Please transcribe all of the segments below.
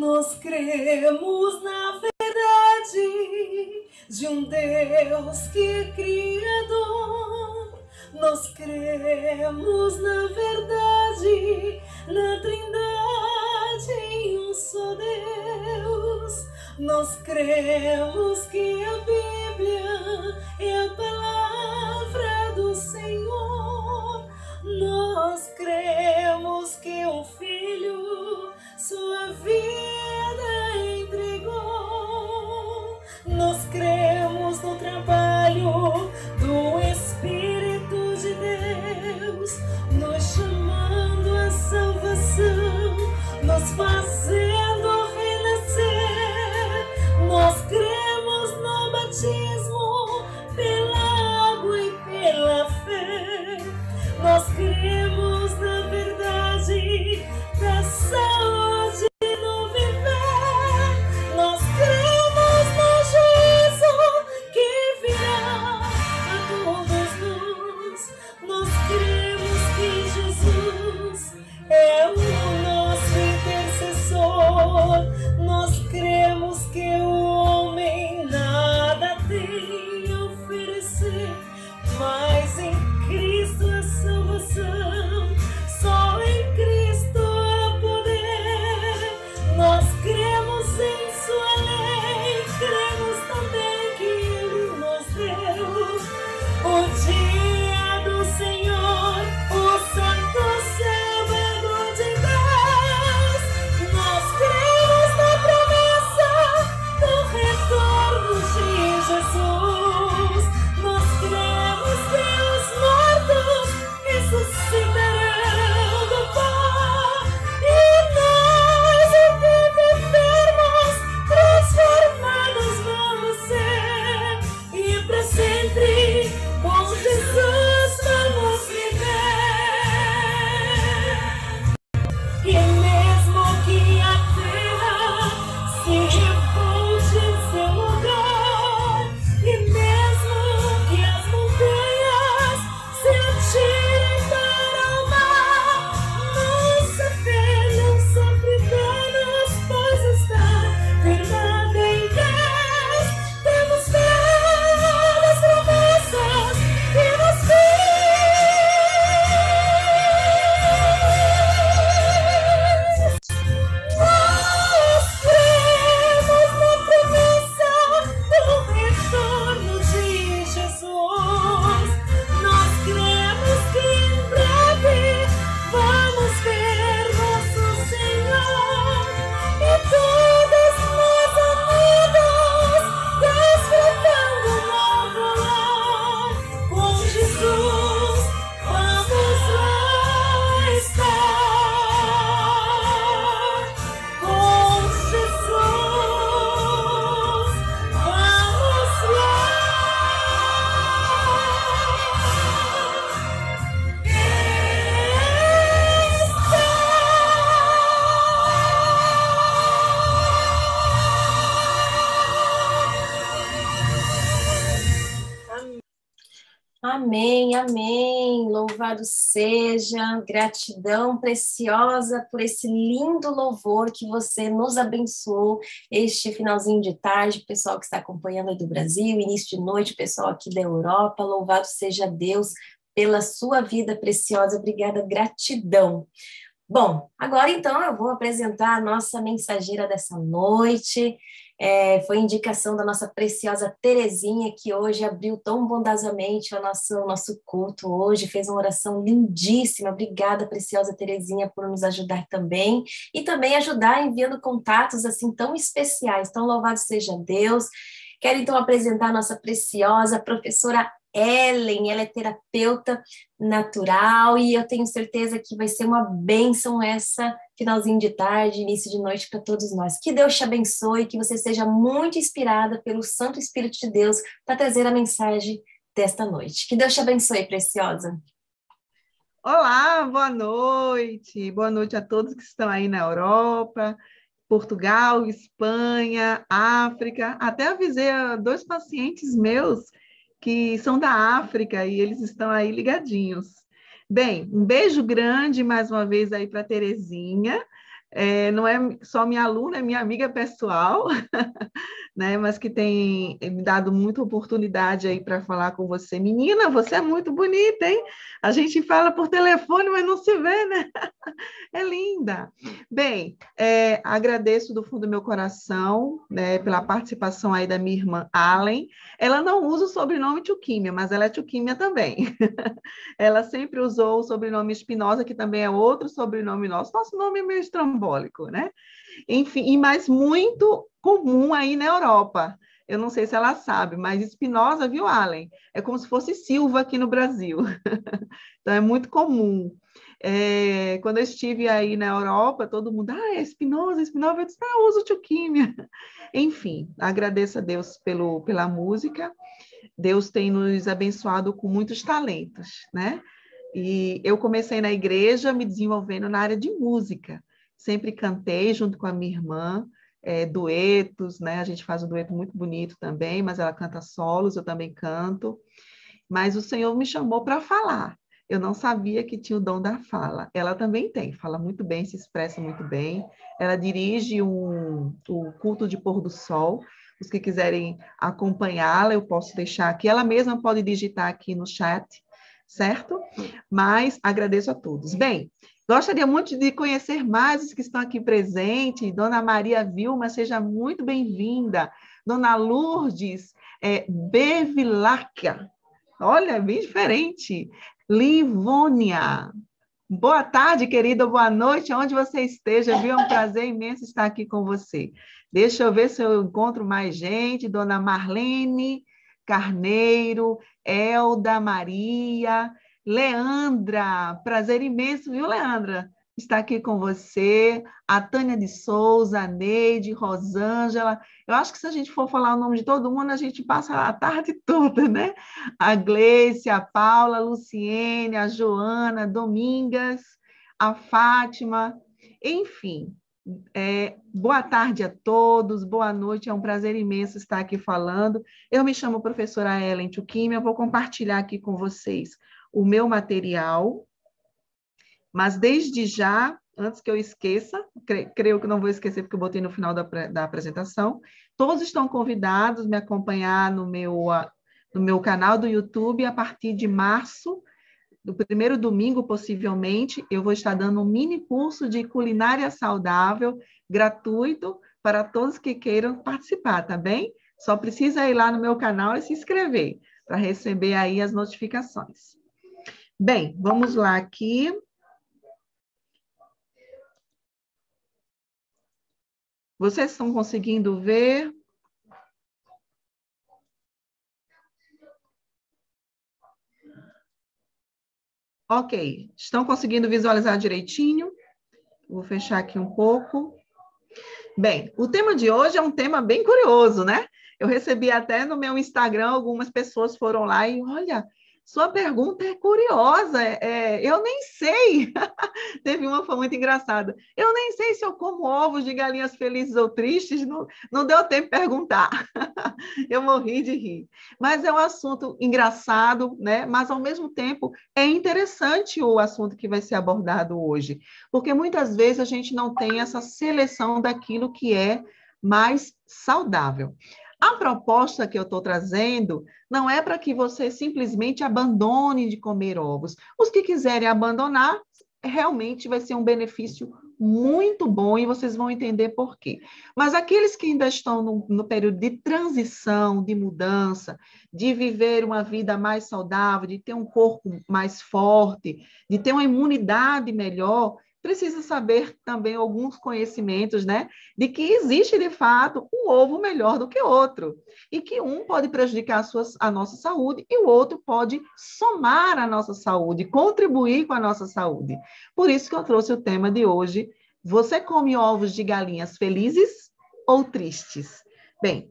Nós cremos na verdade de um Deus que é Criador. Nós cremos na verdade, na Trindade em um só Deus. Nós cremos que a Bíblia é a palavra do Senhor. Nós cremos que o Filho sua vida entregou. Nós cremos no trabalho do Espírito de Deus, nos chamando a salvação, nos fazendo renascer. Nós cremos no batismo pela água e pela fé. Nós cremos na verdade da saúde no viver. Nós cremos no juízo que virá a todos nós. Nós cremos que Jesus é o nosso intercessor. Nós cremos que o homem nada tem a oferecer, mas em Cristo a salvação, só em Cristo há poder. Nós cremos em sua lei, cremos também que Ele nos deu o dia do Senhor, o santo sábado de Deus. Nós cremos na promessa do retorno de Jesus. Nós cremos que os mortos ressuscitarão do pó, e nós, o que vivermos, transformados vamos ser, e para sempre com Jesus vamos viver. E mesmo que a terra se revolte em seu lugar, e mesmo que as montanhas se atirem para o mar, nossa fé não sofre danos, pois está firmada em Deus. Temos fé nas promessas que nos fez. Nós cremos na promessa do retorno de Jesus. Nós cremos que em breve vamos ver nosso Senhor, e todos nós unidos, desfrutando um novo lar. Com Jesus vamos lá estar. Com Jesus vamos lá Amém, amém. Louvado seja, gratidão preciosa por esse lindo louvor que você nos abençoou este finalzinho de tarde, pessoal que está acompanhando aí do Brasil, início de noite, pessoal aqui da Europa. Louvado seja Deus pela sua vida preciosa. Obrigada, gratidão. Bom, agora então eu vou apresentar a nossa mensageira dessa noite. Foi indicação da nossa preciosa Terezinha, que hoje abriu tão bondosamente o nosso culto hoje, fez uma oração lindíssima. Obrigada, preciosa Terezinha, por nos ajudar também, e também ajudar enviando contatos assim tão especiais. Então, louvado seja Deus. Quero então apresentar a nossa preciosa professora Ellen. Ela é terapeuta natural e eu tenho certeza que vai ser uma bênção essa finalzinho de tarde, início de noite para todos nós. Que Deus te abençoe, que você seja muito inspirada pelo Santo Espírito de Deus para trazer a mensagem desta noite. Que Deus te abençoe, preciosa. Olá, boa noite a todos que estão aí na Europa, Portugal, Espanha, África. Até avisei a 2 pacientes meus que são da África e eles estão aí ligadinhos. Bem, um beijo grande mais uma vez aí para a Terezinha. Não é só minha aluna, é minha amiga pessoal, né? Mas que tem me dado muita oportunidade aí para falar com você. Menina, você é muito bonita, hein? A gente fala por telefone, mas não se vê, né? É linda. Bem, agradeço do fundo do meu coração, né, pela participação aí da minha irmã Allen. Ela não usa o sobrenome Tchuquimia, mas ela é Tchuquimia também. Ela sempre usou o sobrenome Espinosa, que também é outro sobrenome nosso. Nosso nome é meio estrambólico, né? Enfim, mas muito comum aí na Europa. Eu não sei se ela sabe, mas Espinosa, viu, Allen? É como se fosse Silva aqui no Brasil. Então, é muito comum. Quando eu estive aí na Europa, todo mundo, é Espinosa, Espinosa, eu disse, eu uso Tchuquimia. Enfim, agradeço a Deus pela música. Deus tem nos abençoado com muitos talentos, né? E eu comecei na igreja me desenvolvendo na área de música. Sempre cantei junto com a minha irmã, duetos, né? A gente faz um dueto muito bonito também, mas ela canta solos, eu também canto. Mas o Senhor me chamou para falar. Eu não sabia que tinha o dom da fala. Ela também tem, fala muito bem, se expressa muito bem. Ela dirige o culto de pôr do sol. Os que quiserem acompanhá-la, eu posso deixar aqui. Ela mesma pode digitar aqui no chat, certo? Mas agradeço a todos. Bem, gostaria muito de conhecer mais os que estão aqui presentes. Dona Maria Vilma, seja muito bem-vinda. Dona Lourdes Bevilacqua, olha, bem diferente. Livônia, boa tarde, querida, boa noite, onde você esteja, viu? É um prazer imenso estar aqui com você. Deixa eu ver se eu encontro mais gente. Dona Marlene Carneiro, Elda Maria, Leandra, prazer imenso, viu, Leandra? Está aqui com você, a Tânia de Souza, a Neide, Rosângela. Eu acho que se a gente for falar o nome de todo mundo, a gente passa a tarde toda, né? A Gleice, a Paula, a Luciene, a Joana, a Domingas, a Fátima, enfim. Boa tarde a todos, boa noite, é um prazer imenso estar aqui falando. Eu me chamo professora Ellen Tchuquimia, eu vou compartilhar aqui com vocês o meu material, mas desde já, antes que eu esqueça, creio que não vou esquecer porque eu botei no final da apresentação, todos estão convidados a me acompanhar no meu canal do YouTube a partir de março, do primeiro domingo, possivelmente, eu vou estar dando um mini curso de culinária saudável, gratuito, para todos que queiram participar, tá bem? Só precisa ir lá no meu canal e se inscrever, para receber aí as notificações. Bem, vamos lá aqui. Vocês estão conseguindo ver? Ok, estão conseguindo visualizar direitinho? Vou fechar aqui um pouco. Bem, o tema de hoje é um tema bem curioso, né? Eu recebi até no meu Instagram, algumas pessoas foram lá e, olha, sua pergunta é curiosa, eu nem sei. Teve uma que foi muito engraçada. Eu nem sei se eu como ovos de galinhas felizes ou tristes, não deu tempo de perguntar. Eu morri de rir. Mas é um assunto engraçado, né? Mas, ao mesmo tempo, é interessante o assunto que vai ser abordado hoje, porque muitas vezes a gente não tem essa seleção daquilo que é mais saudável. A proposta que eu estou trazendo não é para que você simplesmente abandone de comer ovos. Os que quiserem abandonar, realmente vai ser um benefício muito bom e vocês vão entender por quê. Mas aqueles que ainda estão no período de transição, de mudança, de viver uma vida mais saudável, de ter um corpo mais forte, de ter uma imunidade melhor, precisa saber também alguns conhecimentos, né? De que existe, de fato, um ovo melhor do que outro. E que um pode prejudicar a nossa saúde e o outro pode somar a nossa saúde, contribuir com a nossa saúde. Por isso que eu trouxe o tema de hoje. Você come ovos de galinhas felizes ou tristes? Bem,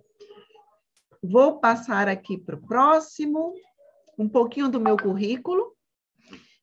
vou passar aqui para o próximo, um pouquinho do meu currículo.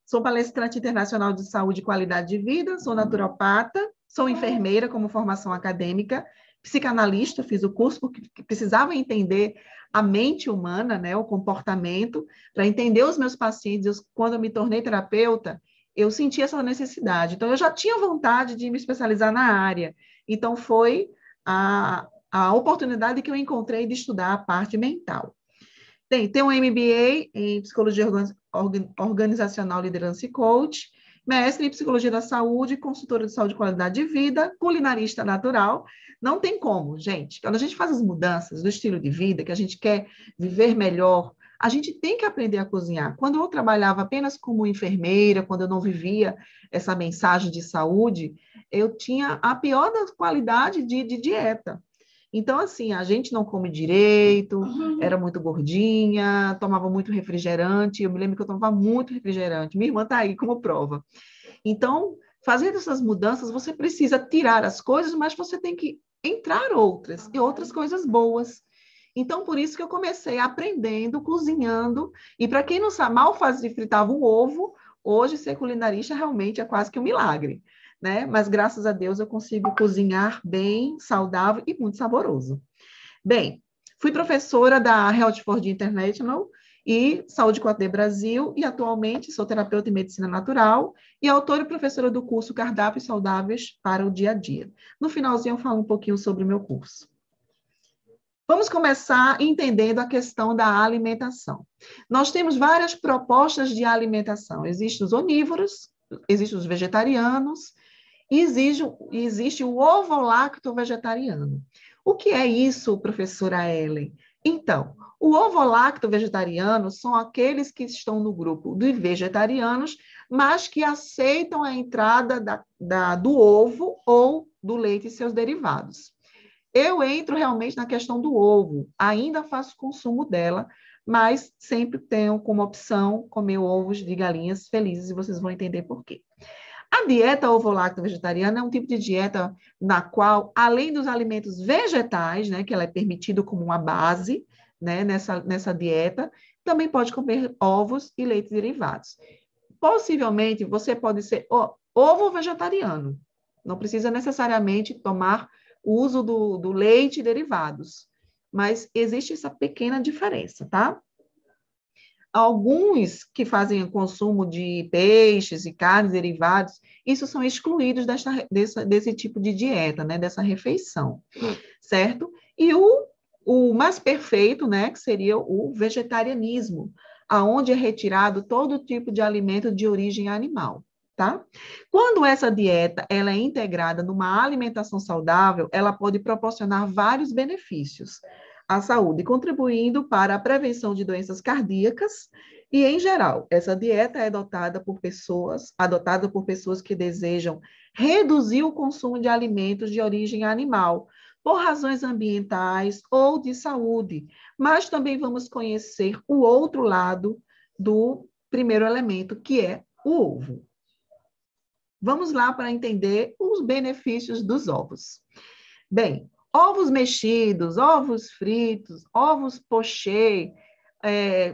Sou palestrante internacional de saúde e qualidade de vida, sou naturopata, sou enfermeira como formação acadêmica, psicanalista, fiz o curso porque precisava entender a mente humana, né, o comportamento, para entender os meus pacientes. Quando eu me tornei terapeuta, eu senti essa necessidade. Então, eu já tinha vontade de me especializar na área. Então, foi a oportunidade que eu encontrei de estudar a parte mental. Tem um MBA em Psicologia Organizacional, Liderança e Coach, mestre em Psicologia da Saúde, consultora de saúde e qualidade de vida, culinarista natural. Não tem como, gente. Quando a gente faz as mudanças do estilo de vida, que a gente quer viver melhor, a gente tem que aprender a cozinhar. Quando eu trabalhava apenas como enfermeira, quando eu não vivia essa mensagem de saúde, eu tinha a pior das qualidades de dieta. Então, assim, a gente não come direito, era muito gordinha, tomava muito refrigerante. Eu me lembro que eu tomava muito refrigerante. Minha irmã está aí como prova. Então, fazendo essas mudanças, você precisa tirar as coisas, mas você tem que entrar outras, e outras coisas boas. Então, por isso que eu comecei aprendendo, cozinhando. E para quem não sabe, mal fazia, fritava um ovo, hoje ser culinarista realmente é quase que um milagre, né? Mas graças a Deus eu consigo cozinhar bem, saudável e muito saboroso. Bem, fui professora da Health for the International e Saúde 4D Brasil, e atualmente sou terapeuta em medicina natural e autora e professora do curso Cardápios Saudáveis para o Dia a Dia. No finalzinho eu falo um pouquinho sobre o meu curso. Vamos começar entendendo a questão da alimentação. Nós temos várias propostas de alimentação. Existem os onívoros, existem os vegetarianos, e existe o ovo-lacto vegetariano. O que é isso, professora Ellen? Então, o ovo-lacto vegetariano são aqueles que estão no grupo de vegetarianos, mas que aceitam a entrada do ovo ou do leite e seus derivados. Eu entro realmente na questão do ovo, ainda faço consumo dela, mas sempre tenho como opção comer ovos de galinhas felizes, e vocês vão entender por quê. A dieta ovo-lacto vegetariana é um tipo de dieta na qual, além dos alimentos vegetais, né, que ela é permitido como uma base, né, nessa dieta, também pode comer ovos e leites derivados. Possivelmente, você pode ser ovo vegetariano, não precisa necessariamente tomar o uso do leite e derivados, mas existe essa pequena diferença, tá? Alguns que fazem consumo de peixes e carnes derivados, isso são excluídos desse tipo de dieta, né, dessa refeição, certo? E o mais perfeito, né, que seria o vegetarianismo, aonde é retirado todo tipo de alimento de origem animal. Tá? Quando essa dieta ela é integrada numa alimentação saudável, ela pode proporcionar vários benefícios à saúde, contribuindo para a prevenção de doenças cardíacas e, em geral, essa dieta é adotada por pessoas que desejam reduzir o consumo de alimentos de origem animal, por razões ambientais ou de saúde, mas também vamos conhecer o outro lado do primeiro elemento, que é o ovo. Vamos lá para entender os benefícios dos ovos. Bem, ovos mexidos, ovos fritos, ovos pochê.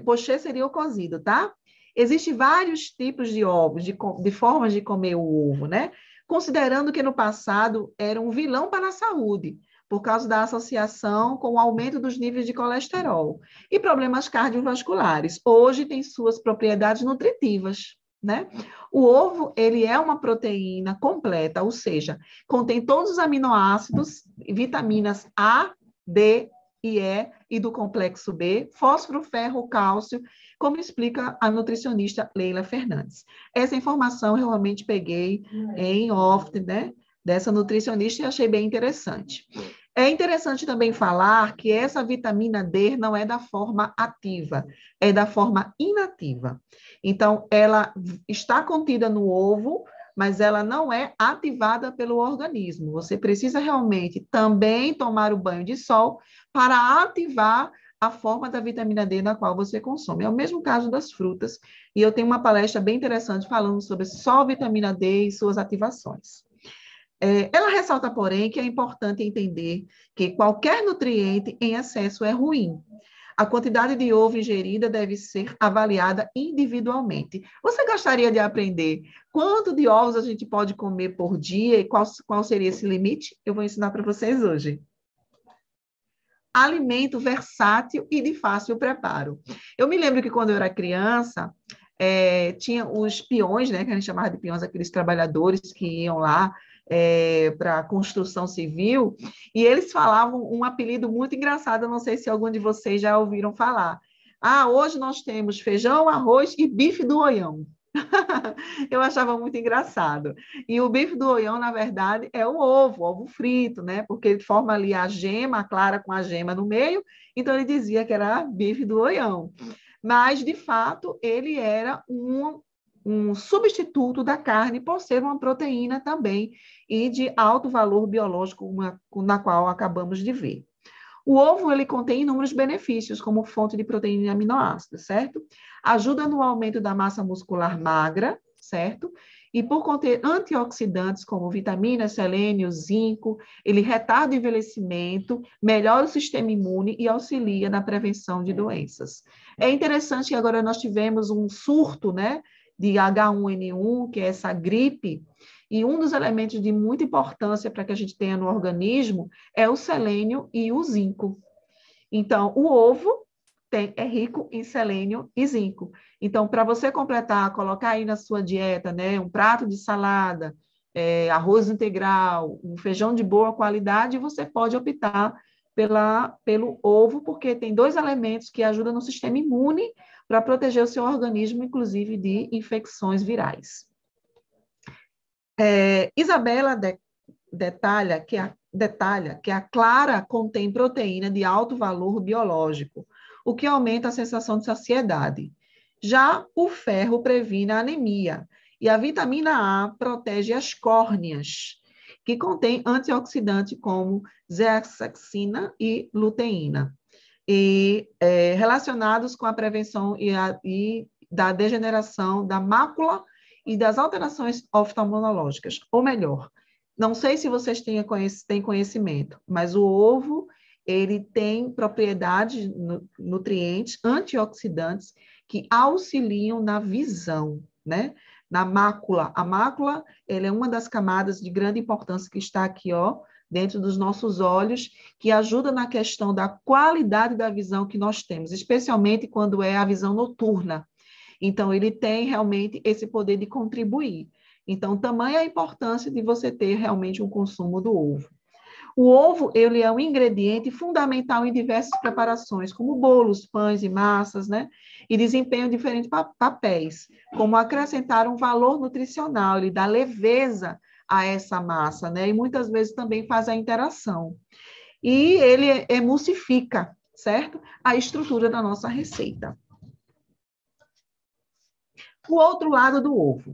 Pochê seria o cozido, tá? Existem vários tipos de ovos, de formas de comer o ovo, né? Considerando que no passado era um vilão para a saúde, por causa da associação com o aumento dos níveis de colesterol e problemas cardiovasculares. Hoje tem suas propriedades nutritivas, né? O ovo, ele é uma proteína completa, ou seja, contém todos os aminoácidos, vitaminas A, D e E e do complexo B, fósforo, ferro, cálcio, como explica a nutricionista Leila Fernandes. Essa informação eu realmente peguei em off, né, dessa nutricionista e achei bem interessante. É interessante também falar que essa vitamina D não é da forma ativa, é da forma inativa. Então, ela está contida no ovo, mas ela não é ativada pelo organismo. Você precisa realmente também tomar o banho de sol para ativar a forma da vitamina D na qual você consome. É o mesmo caso das frutas, e eu tenho uma palestra bem interessante falando sobre só vitamina D e suas ativações. Ela ressalta, porém, que é importante entender que qualquer nutriente em excesso é ruim. A quantidade de ovo ingerida deve ser avaliada individualmente. Você gostaria de aprender quanto de ovos a gente pode comer por dia e qual seria esse limite? Eu vou ensinar para vocês hoje. Alimento versátil e de fácil preparo. Eu me lembro que quando eu era criança, tinha os peões, né, que a gente chamava de peões, aqueles trabalhadores que iam lá para a construção civil, e eles falavam um apelido muito engraçado, eu não sei se algum de vocês já ouviram falar. Ah, hoje nós temos feijão, arroz e bife do Oião. Eu achava muito engraçado. E o bife do Oião, na verdade, é o ovo frito, né? Porque ele forma ali a gema, a clara com a gema no meio, então ele dizia que era bife do Oião. Mas, de fato, ele era um substituto da carne, por ser uma proteína também, e de alto valor biológico, na qual acabamos de ver. O ovo, ele contém inúmeros benefícios, como fonte de proteína e aminoácidos, certo? Ajuda no aumento da massa muscular magra, certo? E por conter antioxidantes como vitaminas, selênio, zinco, ele retarda o envelhecimento, melhora o sistema imune e auxilia na prevenção de doenças. É interessante que agora nós tivemos um surto, né, de H1N1, que é essa gripe, e um dos elementos de muita importância para que a gente tenha no organismo é o selênio e o zinco. Então, o ovo é rico em selênio e zinco. Então, para você completar, colocar aí na sua dieta, né, um prato de salada, arroz integral, um feijão de boa qualidade, você pode optar pelo ovo, porque tem 2 elementos que ajudam no sistema imune para proteger o seu organismo, inclusive de infecções virais. Isabela detalha que a clara contém proteína de alto valor biológico, o que aumenta a sensação de saciedade. Já o ferro previne a anemia e a vitamina A protege as córneas, que contém antioxidantes como zeaxantina e luteína, relacionados com a prevenção e da degeneração da mácula e das alterações oftalmológicas. Ou melhor, não sei se vocês têm conhecimento, mas o ovo, ele tem propriedades, nutrientes, antioxidantes, que auxiliam na visão, né? Na mácula. A mácula, ela é uma das camadas de grande importância que está aqui, ó, dentro dos nossos olhos, que ajuda na questão da qualidade da visão que nós temos, especialmente quando é a visão noturna. Então, ele tem realmente esse poder de contribuir. Então, tamanha a importância de você ter realmente um consumo do ovo. O ovo, ele é um ingrediente fundamental em diversas preparações, como bolos, pães e massas, né? E desempenha diferentes papéis, como acrescentar um valor nutricional, ele dá leveza a essa massa, né? E muitas vezes também faz a interação. E ele emulsifica, certo? A estrutura da nossa receita. O outro lado do ovo.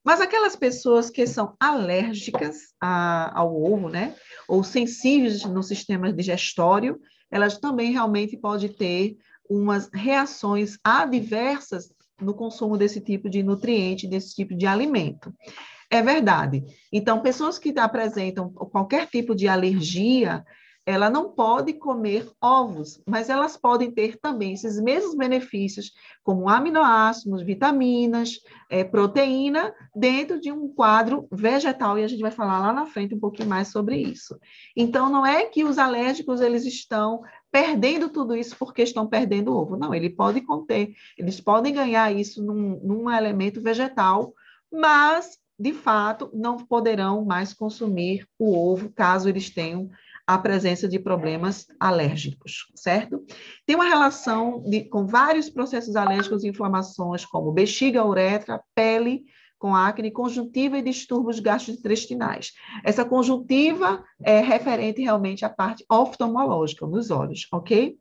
Mas aquelas pessoas que são alérgicas ao ovo, né, ou sensíveis no sistema digestório, elas também realmente podem ter umas reações adversas no consumo desse tipo de nutriente, desse tipo de alimento. É verdade. Então, pessoas que apresentam qualquer tipo de alergia, ela não pode comer ovos, mas elas podem ter também esses mesmos benefícios, como aminoácidos, vitaminas, proteína, dentro de um quadro vegetal, e a gente vai falar lá na frente um pouquinho mais sobre isso. Então, não é que os alérgicos, eles estão perdendo tudo isso porque estão perdendo o ovo. Não, eles podem ganhar isso num elemento vegetal, mas, de fato, não poderão mais consumir o ovo, caso eles tenham a presença de problemas alérgicos, certo? Tem uma relação com vários processos alérgicos e inflamações, como bexiga, uretra, pele, com acne, conjuntiva e distúrbios gastrointestinais. Essa conjuntiva é referente realmente à parte oftalmológica, nos olhos, ok?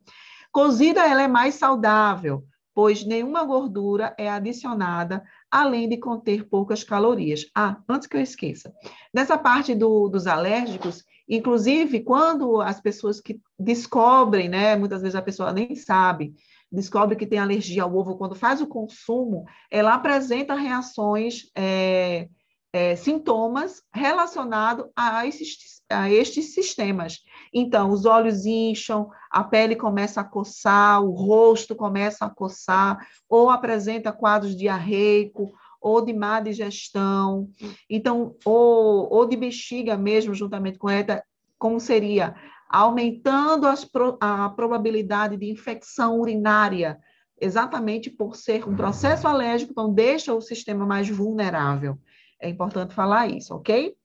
Cozida, ela é mais saudável, pois nenhuma gordura é adicionada, além de conter poucas calorias. Antes que eu esqueça, nessa parte dos alérgicos, inclusive, quando as pessoas que descobrem, né, muitas vezes a pessoa nem sabe, descobre que tem alergia ao ovo, quando faz o consumo, ela apresenta reações, sintomas relacionados a estes sistemas. Então, os olhos incham, a pele começa a coçar, o rosto começa a coçar, ou apresenta quadros diarreicos, ou de má digestão, então, ou de bexiga mesmo, juntamente com ela, como seria? Aumentando a probabilidade de infecção urinária, exatamente por ser um processo alérgico, então deixa o sistema mais vulnerável. É importante falar isso, ok?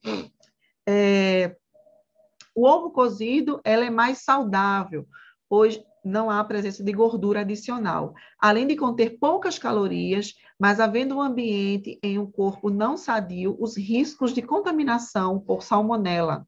O ovo cozido, ela é mais saudável, pois não há presença de gordura adicional, além de conter poucas calorias, mas havendo um ambiente em um corpo não sadio, os riscos de contaminação por salmonela,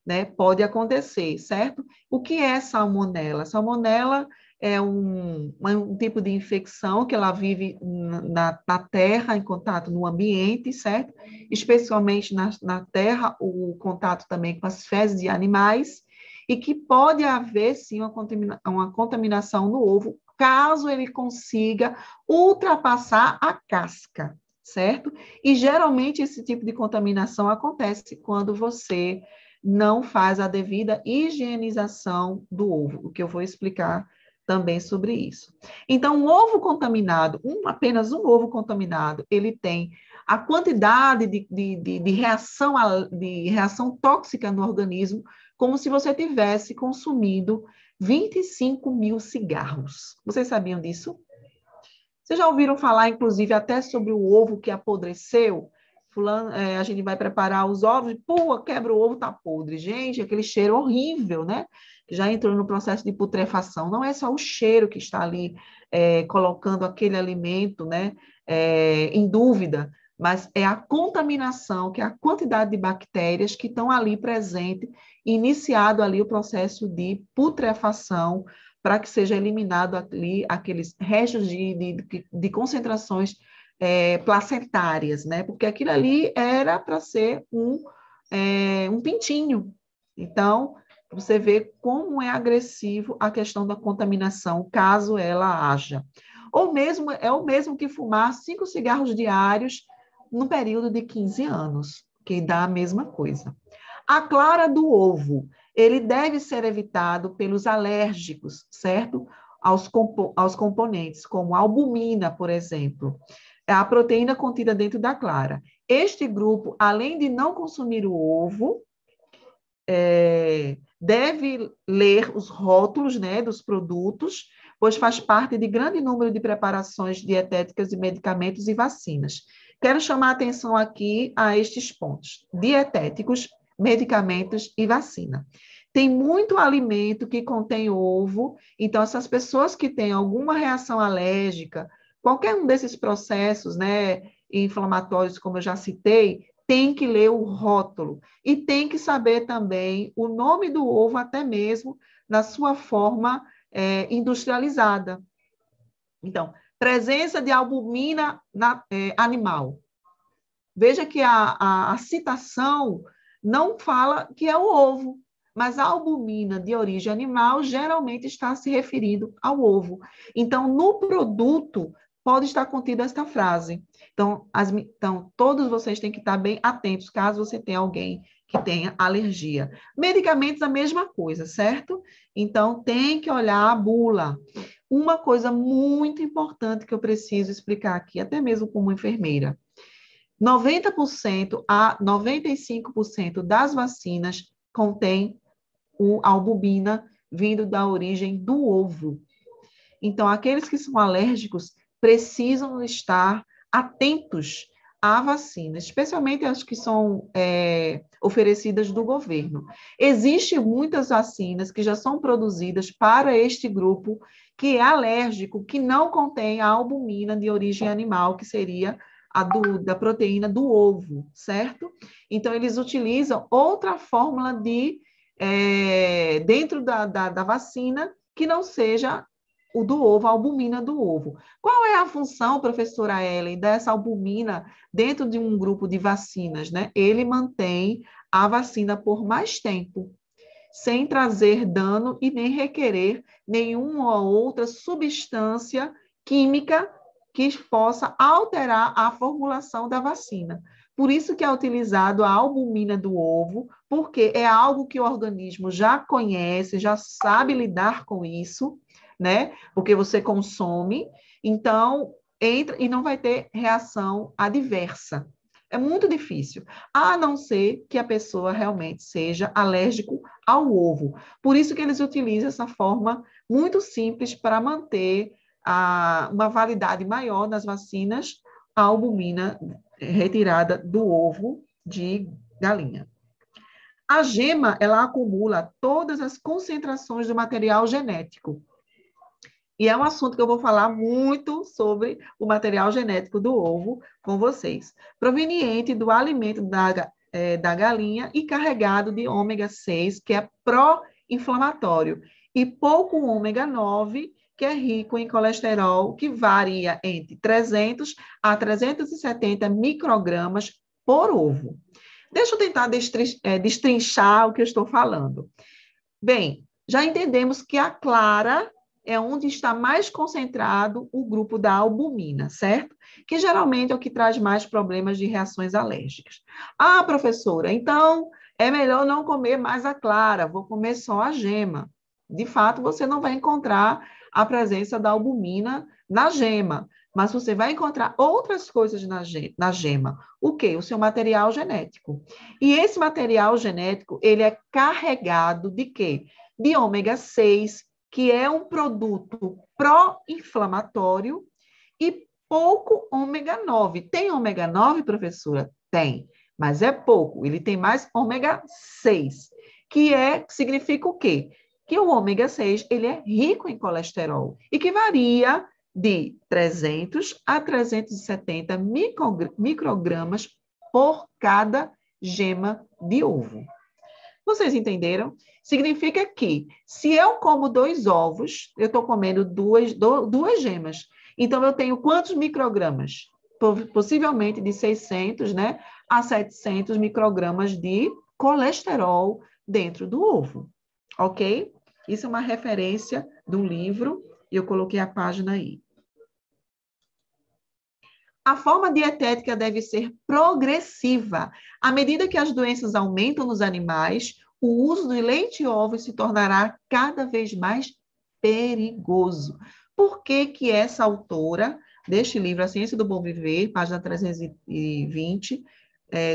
né, pode acontecer, certo? O que é salmonela? Salmonela é um tipo de infecção que ela vive na terra, em contato no ambiente, certo? Especialmente na terra, o contato também com as fezes de animais, e que pode haver, sim, uma contaminação no ovo, caso ele consiga ultrapassar a casca, certo? E geralmente esse tipo de contaminação acontece quando você não faz a devida higienização do ovo, o que eu vou explicar também sobre isso. Então, um ovo contaminado, apenas um ovo contaminado, ele tem a quantidade de reação tóxica no organismo, como se você tivesse consumido 25 mil cigarros. Vocês sabiam disso? Vocês já ouviram falar, inclusive, até sobre o ovo que apodreceu? Fulano, a gente vai preparar os ovos, e, pô, quebra o ovo, tá podre. Gente, aquele cheiro horrível, né? Que já entrou no processo de putrefação. Não é só o cheiro que está ali colocando aquele alimento, né, em dúvida, mas é a contaminação, que é a quantidade de bactérias que estão ali presentes, iniciado ali o processo de putrefação, para que seja eliminado ali aqueles restos de concentrações placentárias, né? Porque aquilo ali era para ser um pintinho. Então, você vê como é agressivo a questão da contaminação, caso ela haja. É o mesmo que fumar 5 cigarros diários no período de 15 anos, que dá a mesma coisa. A clara do ovo, ele deve ser evitado pelos alérgicos, certo? Aos componentes, como a albumina, por exemplo, a proteína contida dentro da clara. Este grupo, além de não consumir o ovo, deve ler os rótulos, né, dos produtos, pois faz parte de grande número de preparações dietéticas de medicamentos e vacinas. Quero chamar a atenção aqui a estes pontos: dietéticos, medicamentos e vacina. Tem muito alimento que contém ovo, então essas pessoas que têm alguma reação alérgica, qualquer um desses processos, né, inflamatórios, como eu já citei, tem que ler o rótulo e tem que saber também o nome do ovo, até mesmo na sua forma industrializada. Então, presença de albumina animal. Veja que a citação não fala que é o ovo, mas a albumina de origem animal geralmente está se referindo ao ovo. Então, no produto pode estar contida esta frase. Então, todos vocês têm que estar bem atentos, caso você tenha alguém que tenha alergia. Medicamentos, a mesma coisa, certo? Então, tem que olhar a bula. Uma coisa muito importante que eu preciso explicar aqui, até mesmo como enfermeira: 90% a 95% das vacinas contém a albumina vindo da origem do ovo. Então, aqueles que são alérgicos precisam estar atentos à vacina, especialmente as que são oferecidas do governo. Existem muitas vacinas que já são produzidas para este grupo que é alérgico, que não contém a albumina de origem animal, que seria da proteína do ovo, certo? Então, eles utilizam outra fórmula dentro da vacina que não seja o do ovo, a albumina do ovo. Qual é a função, professora Ellen, dessa albumina dentro de um grupo de vacinas, né? Ele mantém a vacina por mais tempo, sem trazer dano e nem requerer nenhuma outra substância química que possa alterar a formulação da vacina. Por isso que é utilizado a albumina do ovo, porque é algo que o organismo já conhece, já sabe lidar com isso, né? Porque você consome, então entra e não vai ter reação adversa. É muito difícil, a não ser que a pessoa realmente seja alérgico ao ovo. Por isso que eles utilizam essa forma muito simples para manter uma validade maior nas vacinas a albumina retirada do ovo de galinha. A gema, ela acumula todas as concentrações do material genético. E é um assunto que eu vou falar muito sobre o material genético do ovo com vocês. Proveniente do alimento da galinha e carregado de ômega 6, que é pró-inflamatório, e pouco ômega 9, que é rico em colesterol, que varia entre 300 a 370 microgramas por ovo. Deixa eu tentar destrinchar o que eu estou falando. Bem, já entendemos que a clara é onde está mais concentrado o grupo da albumina, certo? Que geralmente é o que traz mais problemas de reações alérgicas. Ah, professora, então é melhor não comer mais a clara, vou comer só a gema. De fato, você não vai encontrar a presença da albumina na gema, mas você vai encontrar outras coisas na gema. O quê? O seu material genético. E esse material genético, ele é carregado de quê? De ômega 6, que é um produto pró-inflamatório, e pouco ômega 9. Tem ômega 9, professora? Tem, mas é pouco. Ele tem mais ômega 6, que significa o quê? Que o ômega 6 ele é rico em colesterol e que varia de 300 a 370 microgramas por cada gema de ovo. Vocês entenderam? Significa que, se eu como 2 ovos, eu estou comendo duas gemas. Então, eu tenho quantos microgramas? Possivelmente de 600, né, a 700 microgramas de colesterol dentro do ovo. Ok? Isso é uma referência do livro, e eu coloquei a página aí. A forma dietética deve ser progressiva. À medida que as doenças aumentam nos animais, o uso do leite e ovos se tornará cada vez mais perigoso. Por que que essa autora deste livro, A Ciência do Bom Viver, página 320,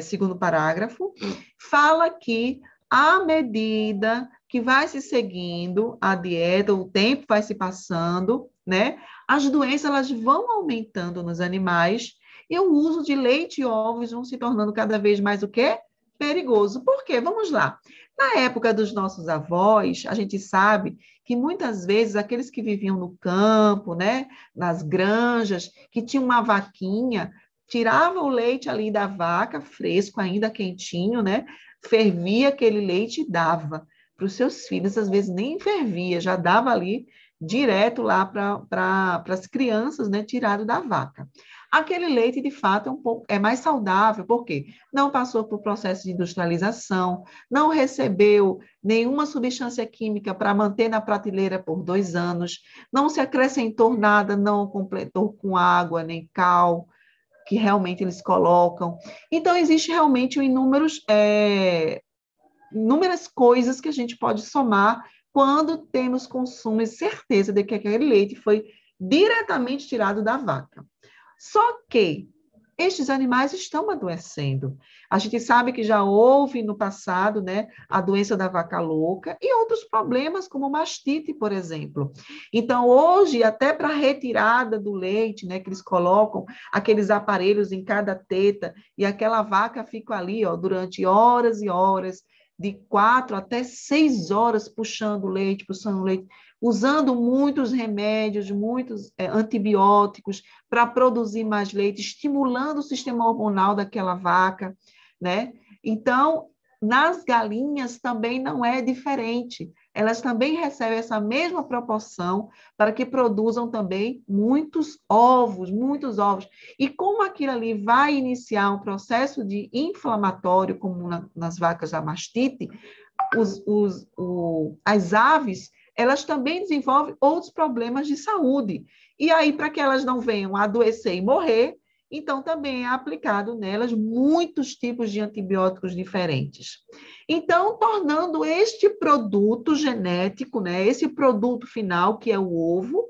segundo parágrafo, fala que, à medida que vai se seguindo a dieta, o tempo vai se passando, né? As doenças elas vão aumentando nos animais e o uso de leite e ovos vão se tornando cada vez mais o quê? Perigoso. Por quê? Vamos lá. Na época dos nossos avós, a gente sabe que muitas vezes aqueles que viviam no campo, né, nas granjas, que tinham uma vaquinha, tirava o leite ali da vaca, fresco, ainda quentinho, né? Fervia aquele leite e dava para os seus filhos, às vezes nem fervia, já dava ali direto lá para as crianças, né, tirado da vaca. Aquele leite, de fato, é mais saudável, porque não passou por processo de industrialização, não recebeu nenhuma substância química para manter na prateleira por 2 anos, não se acrescentou nada, não completou com água nem cal, que realmente eles colocam. Então, existe realmente inúmeras coisas que a gente pode somar quando temos consumo e certeza de que aquele leite foi diretamente tirado da vaca. Só que estes animais estão adoecendo. A gente sabe que já houve no passado, né, a doença da vaca louca e outros problemas, como mastite, por exemplo. Então, hoje, até para a retirada do leite, né, que eles colocam aqueles aparelhos em cada teta, e aquela vaca fica ali, ó, durante horas e horas, de 4 até 6 horas puxando leite, usando muitos remédios, muitos antibióticos para produzir mais leite, estimulando o sistema hormonal daquela vaca, né? Então, nas galinhas também não é diferente. Elas também recebem essa mesma proporção para que produzam também muitos ovos, muitos ovos. E como aquilo ali vai iniciar um processo de inflamatório, como nas vacas da mastite, as aves, elas também desenvolvem outros problemas de saúde. E aí, para que elas não venham a adoecer e morrer, então também é aplicado nelas muitos tipos de antibióticos diferentes. Então, tornando este produto genético, né, esse produto final, que é o ovo,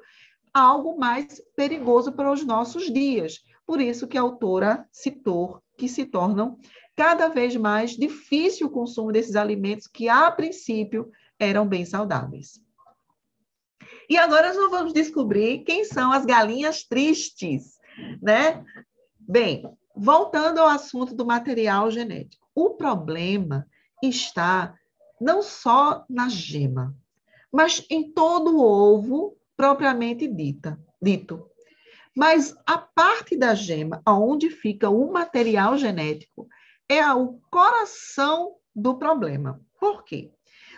algo mais perigoso para os nossos dias. Por isso que a autora citou que se tornam cada vez mais difícil o consumo desses alimentos que, a princípio, eram bem saudáveis. E agora nós vamos descobrir quem são as galinhas tristes, né? Bem, voltando ao assunto do material genético. O problema está não só na gema, mas em todo o ovo propriamente dito. Mas a parte da gema, onde fica o material genético, é o coração do problema. Por quê?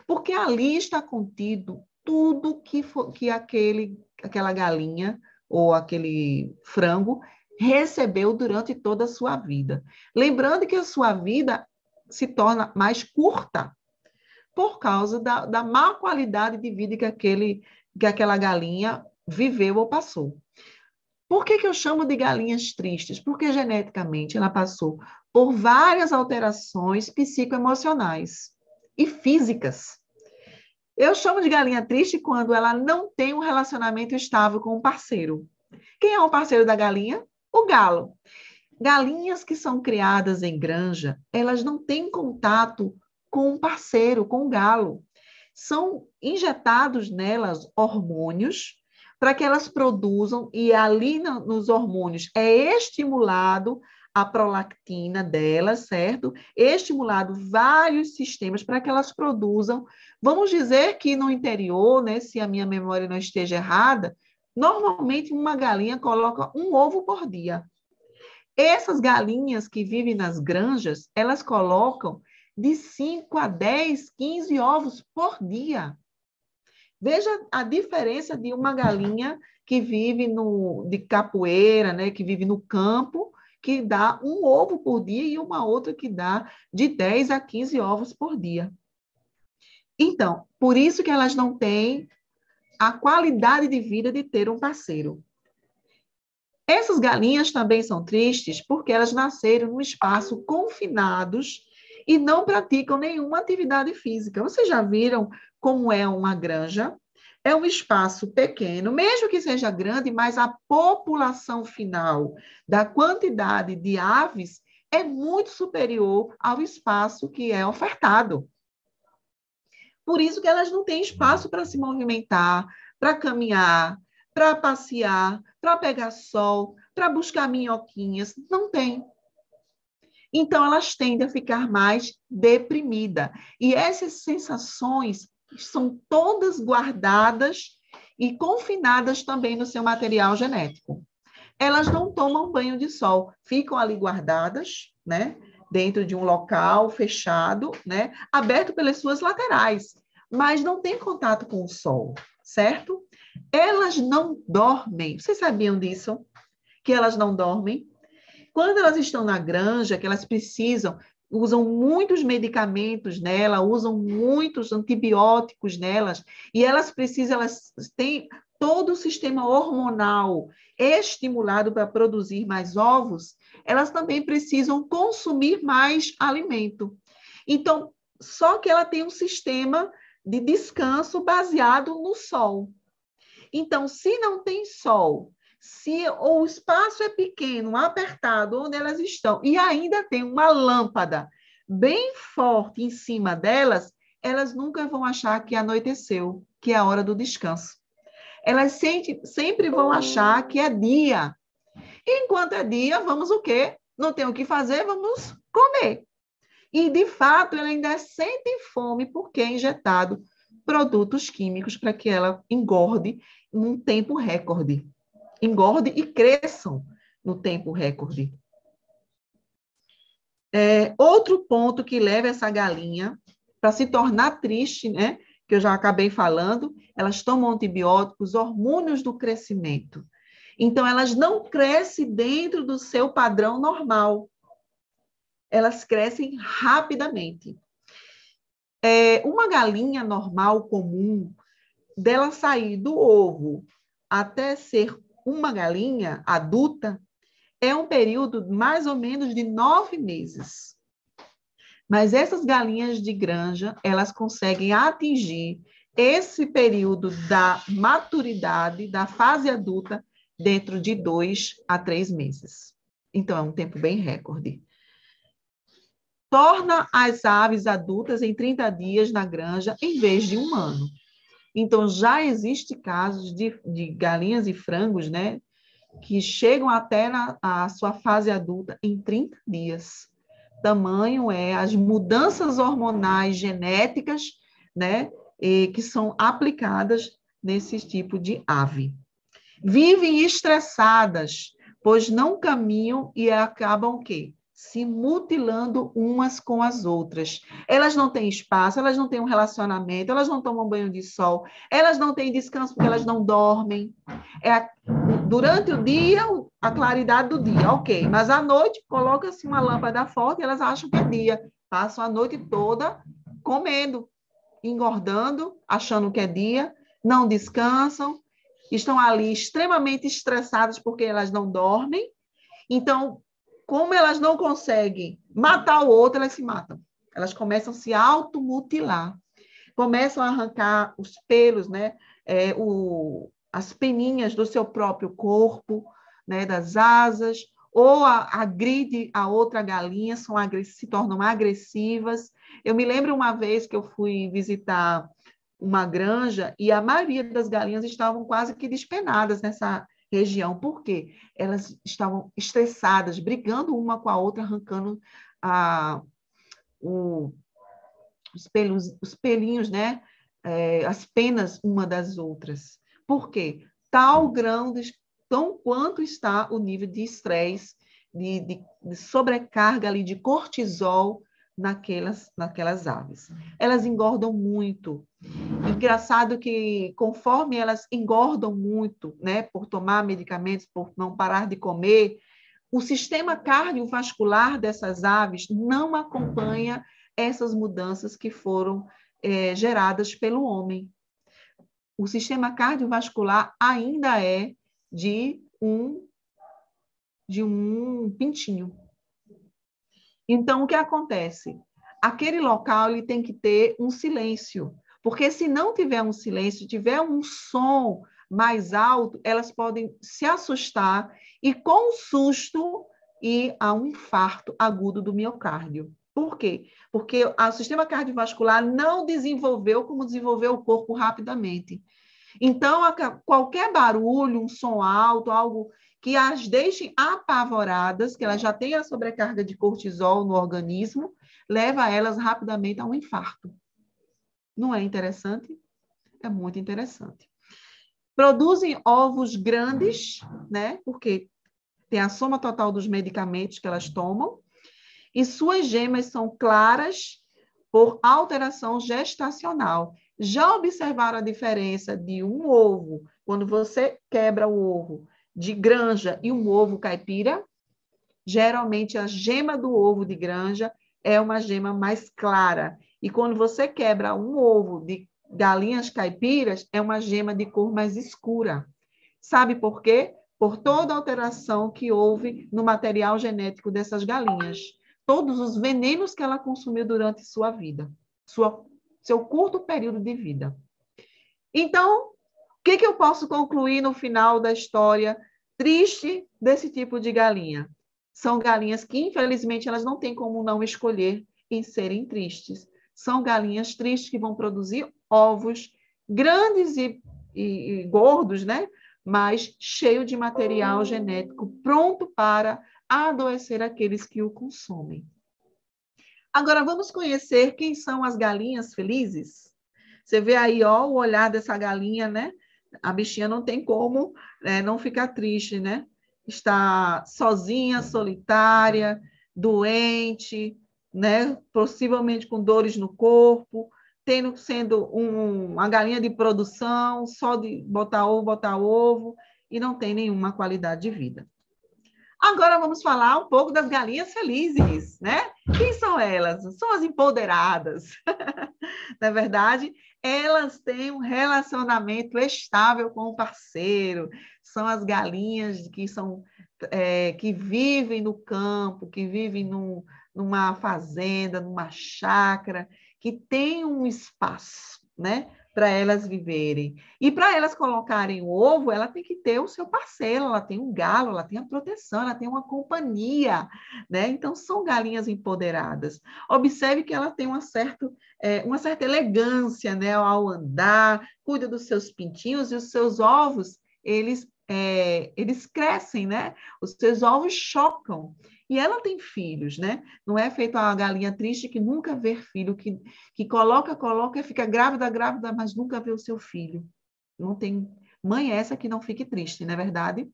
Porque ali está contido tudo que aquela galinha ou aquele frango recebeu durante toda a sua vida. Lembrando que a sua vida se torna mais curta por causa da má qualidade de vida que aquela galinha viveu ou passou. Por que eu chamo de galinhas tristes? Porque geneticamente ela passou por várias alterações psicoemocionais e físicas. Eu chamo de galinha triste quando ela não tem um relacionamento estável com o parceiro. Quem é o parceiro da galinha? O galo. Galinhas que são criadas em granja, elas não têm contato com o parceiro, com o galo. São injetados nelas hormônios para que elas produzam, e ali nos hormônios é estimulado a prolactina delas, certo? Estimulado vários sistemas para que elas produzam. Vamos dizer que no interior, né, se a minha memória não esteja errada, normalmente uma galinha coloca um ovo por dia. Essas galinhas que vivem nas granjas, elas colocam de 5 a 10, 15 ovos por dia. Veja a diferença de uma galinha que vive de capoeira, né, que vive no campo, que dá um ovo por dia, e uma outra que dá de 10 a 15 ovos por dia. Então, por isso que elas não têm a qualidade de vida de ter um parceiro. Essas galinhas também são tristes porque elas nasceram num espaço confinados e não praticam nenhuma atividade física. Vocês já viram como é uma granja? É um espaço pequeno, mesmo que seja grande, mas a população final da quantidade de aves é muito superior ao espaço que é ofertado. Por isso que elas não têm espaço para se movimentar, para caminhar, para passear, para pegar sol, para buscar minhoquinhas. Não tem. Então, elas tendem a ficar mais deprimidas. E essas sensações são todas guardadas e confinadas também no seu material genético. Elas não tomam banho de sol, ficam ali guardadas, né, dentro de um local fechado, né, aberto pelas suas laterais, mas não tem contato com o sol, certo? Elas não dormem. Vocês sabiam disso? Que elas não dormem? Quando elas estão na granja, que elas precisam, usam muitos medicamentos nela, usam muitos antibióticos nelas, e elas têm todo o sistema hormonal estimulado para produzir mais ovos, elas também precisam consumir mais alimento. Então, só que ela tem um sistema de descanso baseado no sol. Então, se não tem sol, se o espaço é pequeno, apertado, onde elas estão, e ainda tem uma lâmpada bem forte em cima delas, elas nunca vão achar que anoiteceu, que é a hora do descanso. Elas sempre vão achar que é dia. E enquanto é dia, vamos o quê? Não tem o que fazer, vamos comer. E, de fato, ela ainda sente fome porque é injetado produtos químicos para que ela engorde num tempo recorde. Engorde e cresçam no tempo recorde. Outro ponto que leva essa galinha para se tornar triste, né, que eu já acabei falando, elas tomam antibióticos, hormônios do crescimento. Então, elas não crescem dentro do seu padrão normal. Elas crescem rapidamente. Uma galinha normal, comum, dela sair do ovo até ser uma galinha adulta, é um período mais ou menos de 9 meses. Mas essas galinhas de granja, elas conseguem atingir esse período da maturidade, da fase adulta, dentro de 2 a 3 meses. Então, é um tempo bem recorde. Torna as aves adultas em 30 dias na granja, em vez de 1 ano. Então, já existe casos de galinhas e frangos, né, que chegam até a sua fase adulta em 30 dias. Tamanho é as mudanças hormonais genéticas, né, que são aplicadas nesse tipo de ave. Vivem estressadas, pois não caminham e acabam o quê? Se mutilando umas com as outras. Elas não têm espaço, elas não têm um relacionamento, elas não tomam banho de sol, elas não têm descanso porque elas não dormem. Durante o dia, a claridade do dia, ok, mas à noite coloca-se uma lâmpada forte e elas acham que é dia. Passam a noite toda comendo, engordando, achando que é dia, não descansam, estão ali extremamente estressadas porque elas não dormem. Então, como elas não conseguem matar o outro, elas se matam. Elas começam a se automutilar, começam a arrancar os pelos, né? As peninhas do seu próprio corpo, né? Das asas, ou agride a outra galinha, se tornam agressivas. Eu me lembro uma vez que eu fui visitar uma granja e a maioria das galinhas estavam quase que despenadas nessa região. Por quê? Elas estavam estressadas, brigando uma com a outra, arrancando os pelinhos, né? As penas uma das outras. Por quê? Tão quanto está o nível de estresse, de sobrecarga ali, de cortisol naquelas aves. Elas engordam muito. Engraçado que, conforme elas engordam muito, né, por tomar medicamentos, por não parar de comer, o sistema cardiovascular dessas aves não acompanha essas mudanças que foram geradas pelo homem. O sistema cardiovascular ainda é de um pintinho. Então, o que acontece? Aquele local ele tem que ter um silêncio, porque se não tiver um silêncio, tiver um som mais alto, elas podem se assustar e, com o susto, ir a um infarto agudo do miocárdio. Por quê? Porque o sistema cardiovascular não desenvolveu como desenvolveu o corpo rapidamente. Então, qualquer barulho, um som alto, algo que as deixem apavoradas, que elas já têm a sobrecarga de cortisol no organismo, leva elas rapidamente a um infarto. Não é interessante? É muito interessante. Produzem ovos grandes, né? Porque tem a soma total dos medicamentos que elas tomam, e suas gemas são claras por alteração gestacional. Já observaram a diferença de um ovo, quando você quebra o ovo de granja e um ovo caipira? Geralmente, a gema do ovo de granja é uma gema mais clara. E quando você quebra um ovo de galinhas caipiras, é uma gema de cor mais escura. Sabe por quê? Por toda a alteração que houve no material genético dessas galinhas. Todos os venenos que ela consumiu durante sua vida, seu curto período de vida. Então, o que eu posso concluir no final da história triste desse tipo de galinha? São galinhas que, infelizmente, elas não têm como não escolher em serem tristes. São galinhas tristes que vão produzir ovos grandes e gordos, né? Mas cheio de material genético pronto para adoecer aqueles que o consomem. Agora, vamos conhecer quem são as galinhas felizes? Você vê aí, ó, o olhar dessa galinha, né? A bichinha não tem como não ficar triste, né? Está sozinha, solitária, doente, né? Possivelmente com dores no corpo, sendo uma galinha de produção, só de botar ovo, e não tem nenhuma qualidade de vida. Agora vamos falar um pouco das galinhas felizes, né? Quem são elas? São as empoderadas. Na verdade, elas têm um relacionamento estável com o parceiro. São as galinhas que vivem no campo, que vivem numa fazenda, numa chácara, que tem um espaço, né? para elas viverem. E para elas colocarem o ovo, ela tem que ter o seu parceiro, ela tem um galo, ela tem a proteção, ela tem uma companhia, né? Então, são galinhas empoderadas. Observe que ela tem uma certa elegância, né, ao andar, cuida dos seus pintinhos e os seus ovos, eles crescem, né? Os seus ovos chocam. E ela tem filhos, né? Não é feito a galinha triste que nunca vê filho, que coloca e fica grávida, mas nunca vê o seu filho. Não tem mãe essa que não fique triste, não é verdade?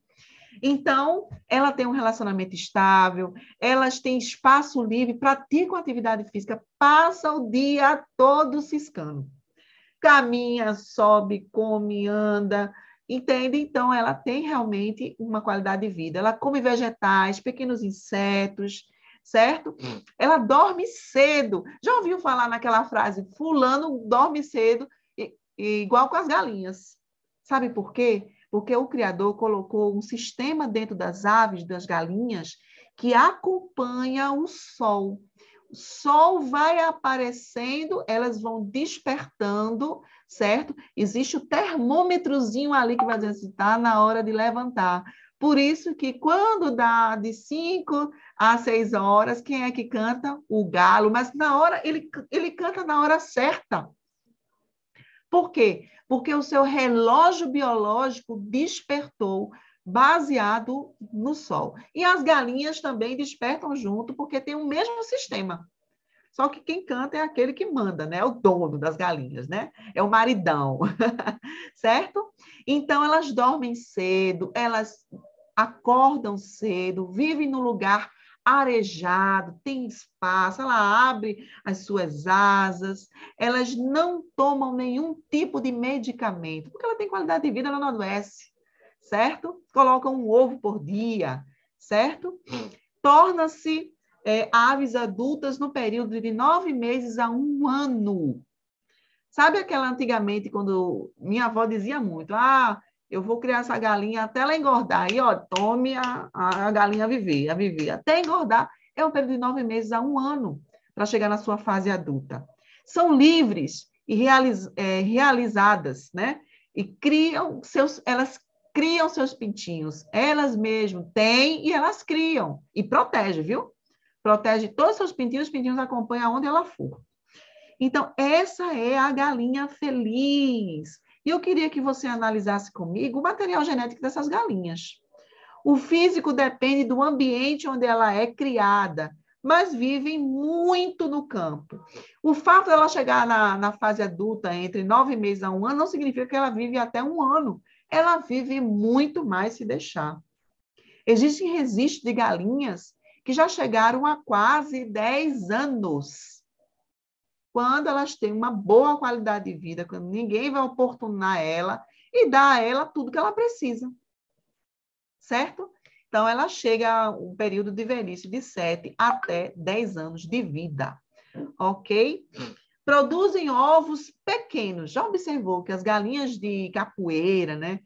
Então, ela tem um relacionamento estável, elas têm espaço livre, praticam atividade física, passa o dia todo ciscando. Caminha, sobe, come, anda, entende? Então, ela tem realmente uma qualidade de vida. Ela come vegetais, pequenos insetos, certo? Ela dorme cedo. Já ouviu falar naquela frase, fulano dorme cedo, igual com as galinhas. Sabe por quê? Porque o Criador colocou um sistema dentro das aves, das galinhas, que acompanha o sol. O sol vai aparecendo, elas vão despertando, certo? Existe o termômetrozinho ali que vai dizer assim, está na hora de levantar. Por isso que quando dá de 5 a 6 horas, quem é que canta? O galo, mas na hora ele canta na hora certa. Por quê? Porque o seu relógio biológico despertou baseado no sol. E as galinhas também despertam junto, porque tem o mesmo sistema. Só que quem canta é aquele que manda, né? É o dono das galinhas, né? É o maridão, certo? Então, elas dormem cedo, elas acordam cedo, vivem no lugar arejado, tem espaço, ela abre as suas asas, elas não tomam nenhum tipo de medicamento, porque ela tem qualidade de vida, ela não adoece, certo? Colocam um ovo por dia, certo? Torna-se aves adultas no período de 9 meses a 1 ano. Sabe aquela antigamente, quando minha avó dizia muito, eu vou criar essa galinha até ela engordar. E, ó, tome a galinha a viver, até engordar. É um período de 9 meses a 1 ano para chegar na sua fase adulta. São livres e realizadas, né? E elas criam seus pintinhos. Elas mesmas têm e elas criam. E protegem, viu? Protege todos os seus pintinhos, os pintinhos acompanham aonde ela for. Então, essa é a galinha feliz. E eu queria que você analisasse comigo o material genético dessas galinhas. O físico depende do ambiente onde ela é criada, mas vivem muito no campo. O fato dela chegar na fase adulta, entre 9 meses a 1 ano, não significa que ela vive até 1 ano. Ela vive muito mais se deixar. Existem registros de galinhas que já chegaram a quase 10 anos. Quando elas têm uma boa qualidade de vida, quando ninguém vai oportunar ela e dar a ela tudo que ela precisa. Certo? Então, ela chega a um período de velhice de 7 até 10 anos de vida. Ok? Produzem ovos pequenos. Já observou que as galinhas de capoeira, né,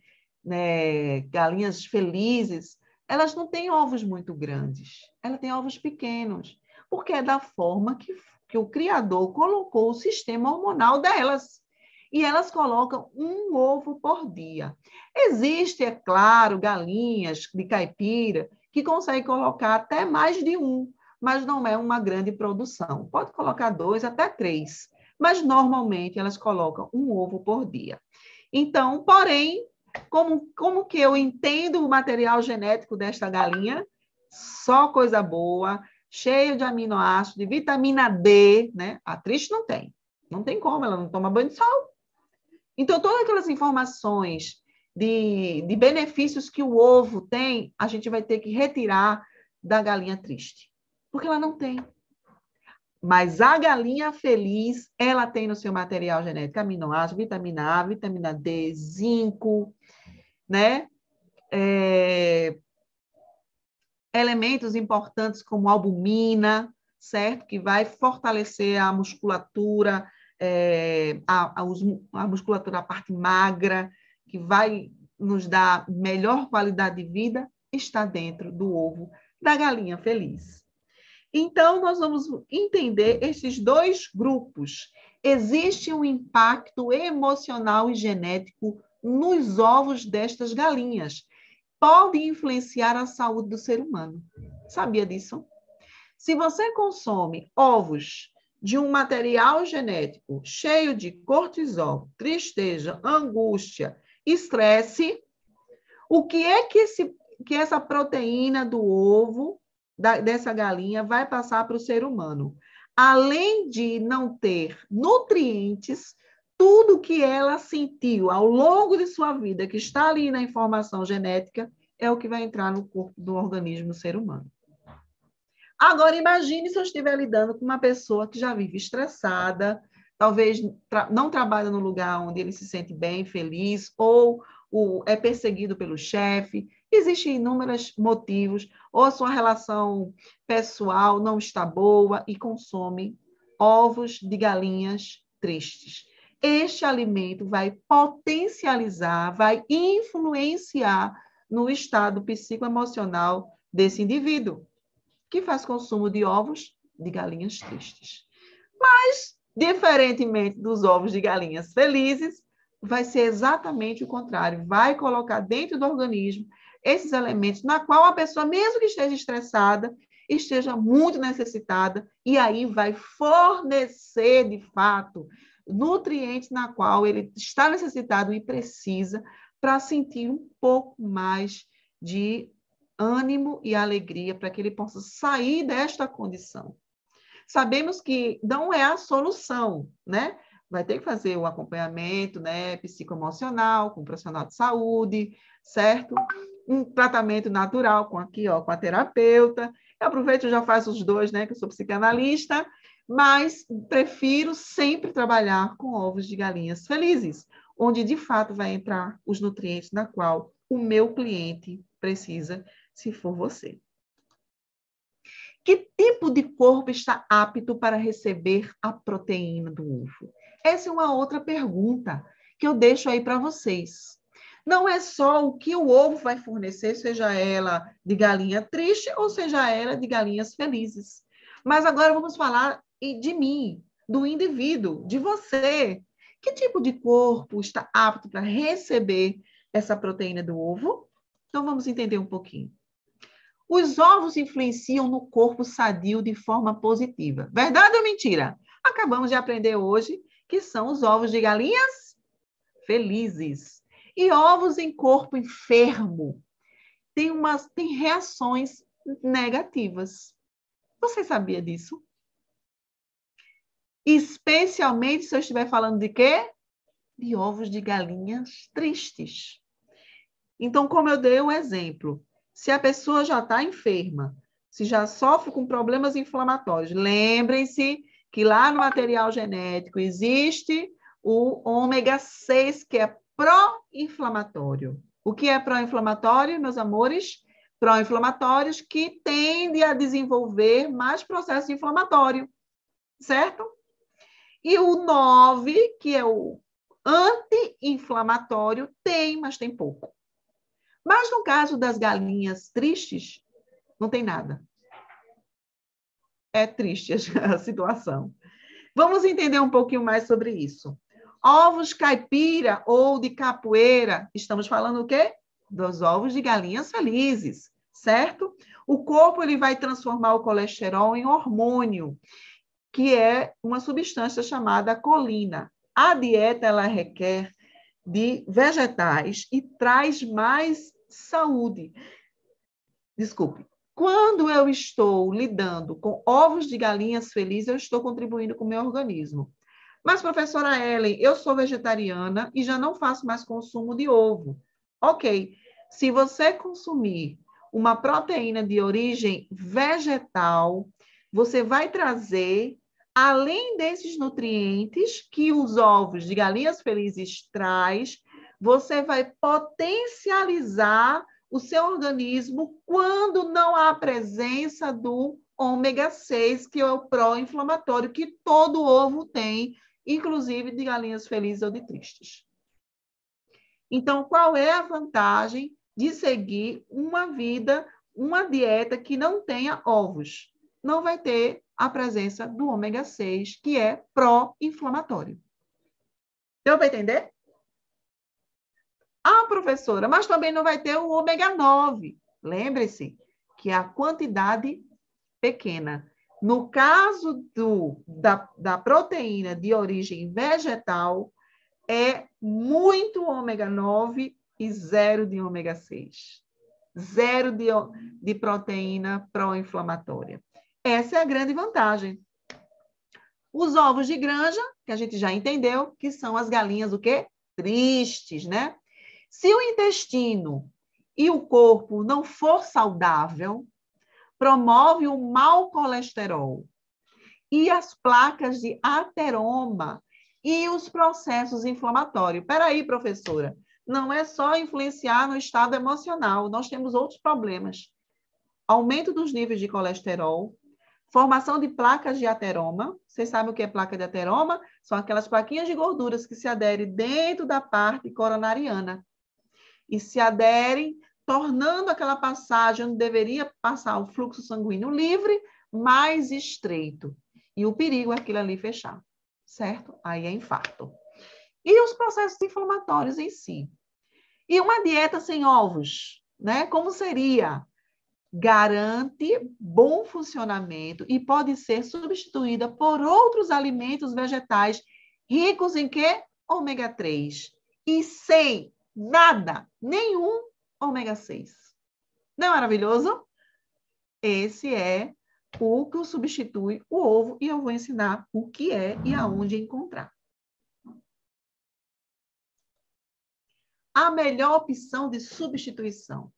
galinhas felizes, elas não têm ovos muito grandes. Elas têm ovos pequenos. Porque é da forma que o Criador colocou o sistema hormonal delas. E elas colocam um ovo por dia. Existe, é claro, galinhas de caipira que conseguem colocar até mais de um, mas não é uma grande produção. Pode colocar 2 até 3, mas normalmente elas colocam um ovo por dia. Então, porém, como que eu entendo o material genético desta galinha? Só coisa boa, cheio de aminoácidos, de vitamina D, né? A triste não tem como, ela não toma banho de sol. Então, todas aquelas informações de benefícios que o ovo tem, a gente vai ter que retirar da galinha triste, porque ela não tem. Mas a galinha feliz, ela tem no seu material genético aminoácidos, vitamina A, vitamina D, zinco, né? Elementos importantes como albumina, certo? Que vai fortalecer a musculatura, a musculatura, a parte magra, que vai nos dar melhor qualidade de vida, está dentro do ovo da galinha feliz. Então, nós vamos entender esses 2 grupos Existe um impacto emocional e genético nos ovos destas galinhas. Pode influenciar a saúde do ser humano. Sabia disso? Se você consome ovos de um material genético cheio de cortisol, tristeza, angústia, estresse, o que é que essa proteína do ovo, dessa galinha, vai passar para o ser humano? Além de não ter nutrientes, tudo que ela sentiu ao longo de sua vida, que está ali na informação genética, é o que vai entrar no corpo do organismo do ser humano. Agora, imagine se eu estiver lidando com uma pessoa que já vive estressada, talvez não trabalha no lugar onde ele se sente bem, feliz, ou é perseguido pelo chefe. Existem inúmeros motivos, ou a sua relação pessoal não está boa e consome ovos de galinhas tristes. Este alimento vai potencializar, vai influenciar no estado psicoemocional desse indivíduo, que faz consumo de ovos de galinhas tristes. Mas, diferentemente dos ovos de galinhas felizes, vai ser exatamente o contrário. Vai colocar dentro do organismo esses elementos na qual a pessoa, mesmo que esteja estressada, esteja muito necessitada, e aí vai fornecer, de fato, nutrientes na qual ele está necessitado e precisa para sentir um pouco mais de ânimo e alegria para que ele possa sair desta condição. Sabemos que não é a solução, né? Vai ter que fazer o acompanhamento, né, psicoemocional, com um profissional de saúde, certo? Um tratamento natural com a terapeuta. Eu aproveito e já faço os dois, né, que eu sou psicanalista, mas prefiro sempre trabalhar com ovos de galinhas felizes, onde de fato vai entrar os nutrientes na qual o meu cliente precisa, se for você. Que tipo de corpo está apto para receber a proteína do ovo? Essa é uma outra pergunta que eu deixo aí para vocês. Não é só o que o ovo vai fornecer, seja ela de galinha triste ou seja ela de galinhas felizes. Mas agora vamos falar de mim, do indivíduo, de você. Que tipo de corpo está apto para receber essa proteína do ovo? Então vamos entender um pouquinho. Os ovos influenciam no corpo sadio de forma positiva. Verdade ou mentira? Acabamos de aprender hoje que são os ovos de galinhas felizes. E ovos em corpo enfermo têm reações negativas. Você sabia disso? Especialmente se eu estiver falando de quê? De ovos de galinhas tristes. Então, como eu dei um exemplo, se a pessoa já está enferma, se já sofre com problemas inflamatórios, lembrem-se que lá no material genético existe o ômega 6, que é pró-inflamatório. O que é pró-inflamatório, meus amores? Pró-inflamatórios que tendem a desenvolver mais processo inflamatório, certo? E o 9, que é o anti-inflamatório, mas tem pouco. Mas no caso das galinhas tristes, não tem nada. É triste a situação. Vamos entender um pouquinho mais sobre isso. Ovos caipira ou de capoeira, estamos falando o quê? Dos ovos de galinhas felizes, certo? O corpo ele vai transformar o colesterol em hormônio, que é uma substância chamada colina. A dieta ela requer de vegetais e traz mais saúde. Desculpe. Quando eu estou lidando com ovos de galinhas felizes, eu estou contribuindo com o meu organismo. Mas, professora Ellen, eu sou vegetariana e já não faço mais consumo de ovo. Ok. Se você consumir uma proteína de origem vegetal, você vai trazer, além desses nutrientes que os ovos de galinhas felizes traz, você vai potencializar o seu organismo quando não há presença do ômega 6, que é o pró-inflamatório, que todo ovo tem, inclusive de galinhas felizes ou de tristes. Então, qual é a vantagem de seguir uma dieta que não tenha ovos? Não vai ter a presença do ômega 6, que é pró-inflamatório. Deu para entender? Ah, professora, mas também não vai ter o ômega 9. Lembre-se que a quantidade pequena. No caso da proteína de origem vegetal, é muito ômega 9 e zero de ômega 6. Zero de proteína pró-inflamatória. Essa é a grande vantagem. Os ovos de granja, que a gente já entendeu, que são as galinhas o quê? Tristes, né? Se o intestino e o corpo não for saudável, promove o mau colesterol e as placas de ateroma e os processos inflamatórios. Peraí, professora, não é só influenciar no estado emocional, nós temos outros problemas. Aumento dos níveis de colesterol, formação de placas de ateroma. Vocês sabem o que é placa de ateroma? São aquelas plaquinhas de gorduras que se aderem dentro da parte coronariana. E se aderem, tornando aquela passagem onde deveria passar o fluxo sanguíneo livre, mais estreito. E o perigo é aquilo ali fechar, certo? Aí é infarto. E os processos inflamatórios em si. E uma dieta sem ovos, né? Como seria? Garante bom funcionamento e pode ser substituída por outros alimentos vegetais ricos em quê? Ômega 3. E sem nada, nenhum ômega 6. Não é maravilhoso? Esse é o que substitui o ovo e eu vou ensinar o que é e aonde encontrar. A melhor opção de substituição.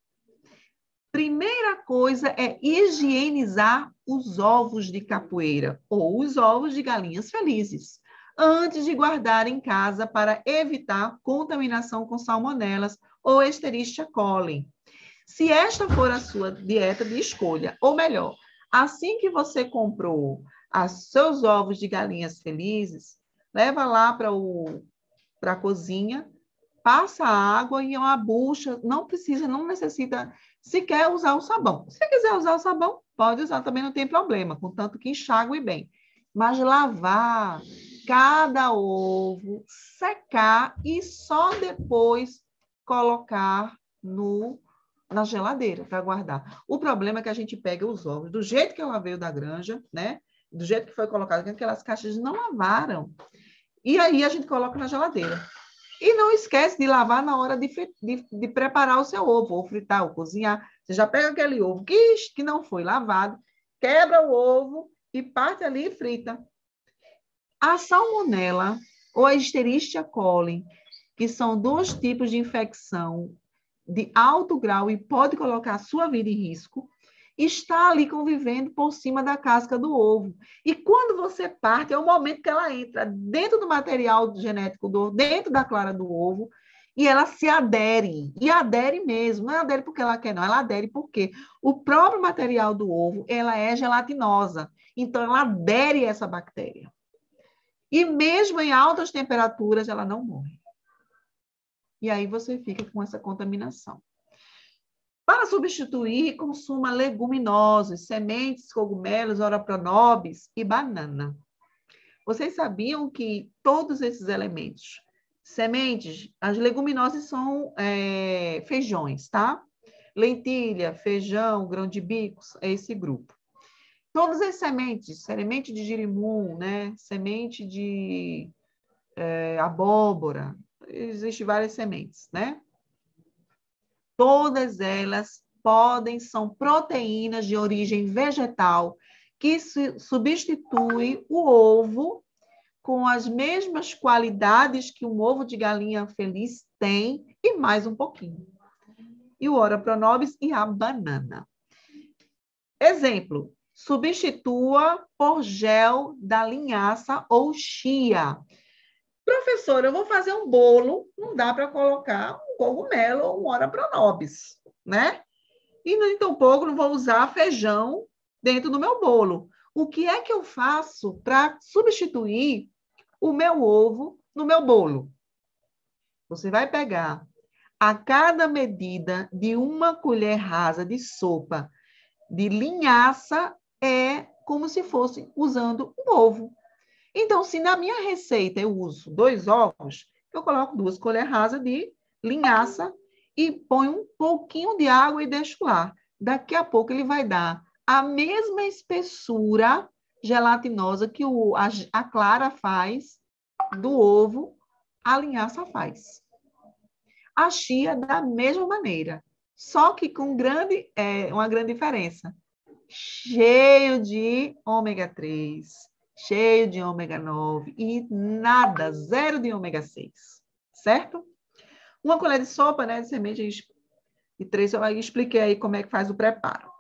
Primeira coisa é higienizar os ovos de capoeira ou os ovos de galinhas felizes, antes de guardar em casa para evitar contaminação com salmonelas ou Escherichia coli. Se esta for a sua dieta de escolha, ou melhor, assim que você comprou os seus ovos de galinhas felizes, leva lá para a cozinha, passa água e uma bucha, não necessita sequer usar o sabão. Se quiser usar o sabão, pode usar, também não tem problema, contanto que enxague bem. Mas lavar cada ovo, secar e só depois colocar na geladeira para guardar. O problema é que a gente pega os ovos, do jeito que eu lavei o da granja, né? Do jeito que foi colocado, que aquelas caixas não lavaram. E aí a gente coloca na geladeira. E não esquece de lavar na hora de preparar o seu ovo, ou fritar, ou cozinhar. Você já pega aquele ovo que não foi lavado, quebra o ovo e parte ali e frita. A salmonela ou a Escherichia coli, que são dois tipos de infecção de alto grau e pode colocar a sua vida em risco, está ali convivendo por cima da casca do ovo. E quando você parte, é o momento que ela entra dentro do material genético, dentro da clara do ovo, e ela se adere. E adere mesmo. Não é adere porque ela quer, não. Ela adere porque o próprio material do ovo, ela é gelatinosa. Então, ela adere a essa bactéria. E mesmo em altas temperaturas, ela não morre. E aí você fica com essa contaminação. Para substituir, consuma leguminosas, sementes, cogumelos, ora pro nobis e banana. Vocês sabiam que todos esses elementos, sementes, as leguminosas são feijões, tá? Lentilha, feijão, grão de bico, é esse grupo. Todas as sementes, semente de girimum, né? Semente de abóbora, existem várias sementes, né? Todas elas são proteínas de origem vegetal que substituem o ovo com as mesmas qualidades que um ovo de galinha feliz tem e mais um pouquinho. E o ora pro nobis e a banana. Exemplo, substitua por gel da linhaça ou chia. Professora, eu vou fazer um bolo, não dá para colocar um cogumelo ou um ora pro nobis, né? E nem tampouco não vou usar feijão dentro do meu bolo. O que é que eu faço para substituir o meu ovo no meu bolo? Você vai pegar a cada medida de uma colher rasa de sopa de linhaça é como se fosse usando um ovo. Então, se na minha receita eu uso 2 ovos, eu coloco 2 colheres rasas de linhaça e ponho um pouquinho de água e deixo lá. Daqui a pouco ele vai dar a mesma espessura gelatinosa que a clara faz do ovo, a linhaça faz. A chia da mesma maneira, só que com uma grande diferença. Cheio de ômega 3, cheio de ômega 9 e nada, zero de ômega 6, certo? Uma colher de sopa, né, de semente de 3, eu expliquei aí como é que faz o preparo.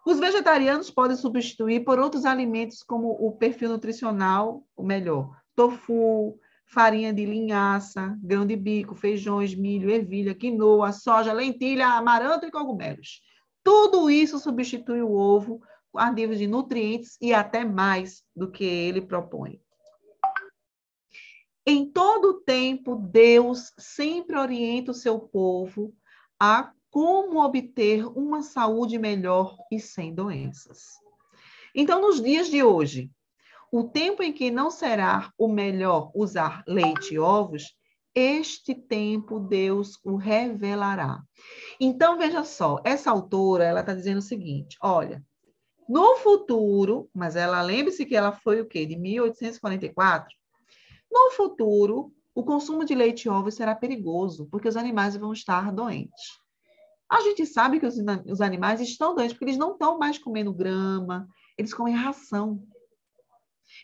Os vegetarianos podem substituir por outros alimentos como o perfil nutricional, o melhor, tofu, farinha de linhaça, grão de bico, feijões, milho, ervilha, quinoa, soja, lentilha, amaranto e cogumelos. Tudo isso substitui o ovo a nível de nutrientes e até mais do que ele propõe. Em todo tempo, Deus sempre orienta o seu povo a como obter uma saúde melhor e sem doenças. Então, nos dias de hoje, o tempo em que não será o melhor usar leite e ovos, este tempo Deus o revelará. Então, veja só, essa autora, ela está dizendo o seguinte, olha, no futuro, mas ela, lembre-se que ela foi o quê? De 1844? No futuro, o consumo de leite e ovos será perigoso, porque os animais vão estar doentes. A gente sabe que os animais estão doentes, porque eles não estão mais comendo grama, eles comem ração.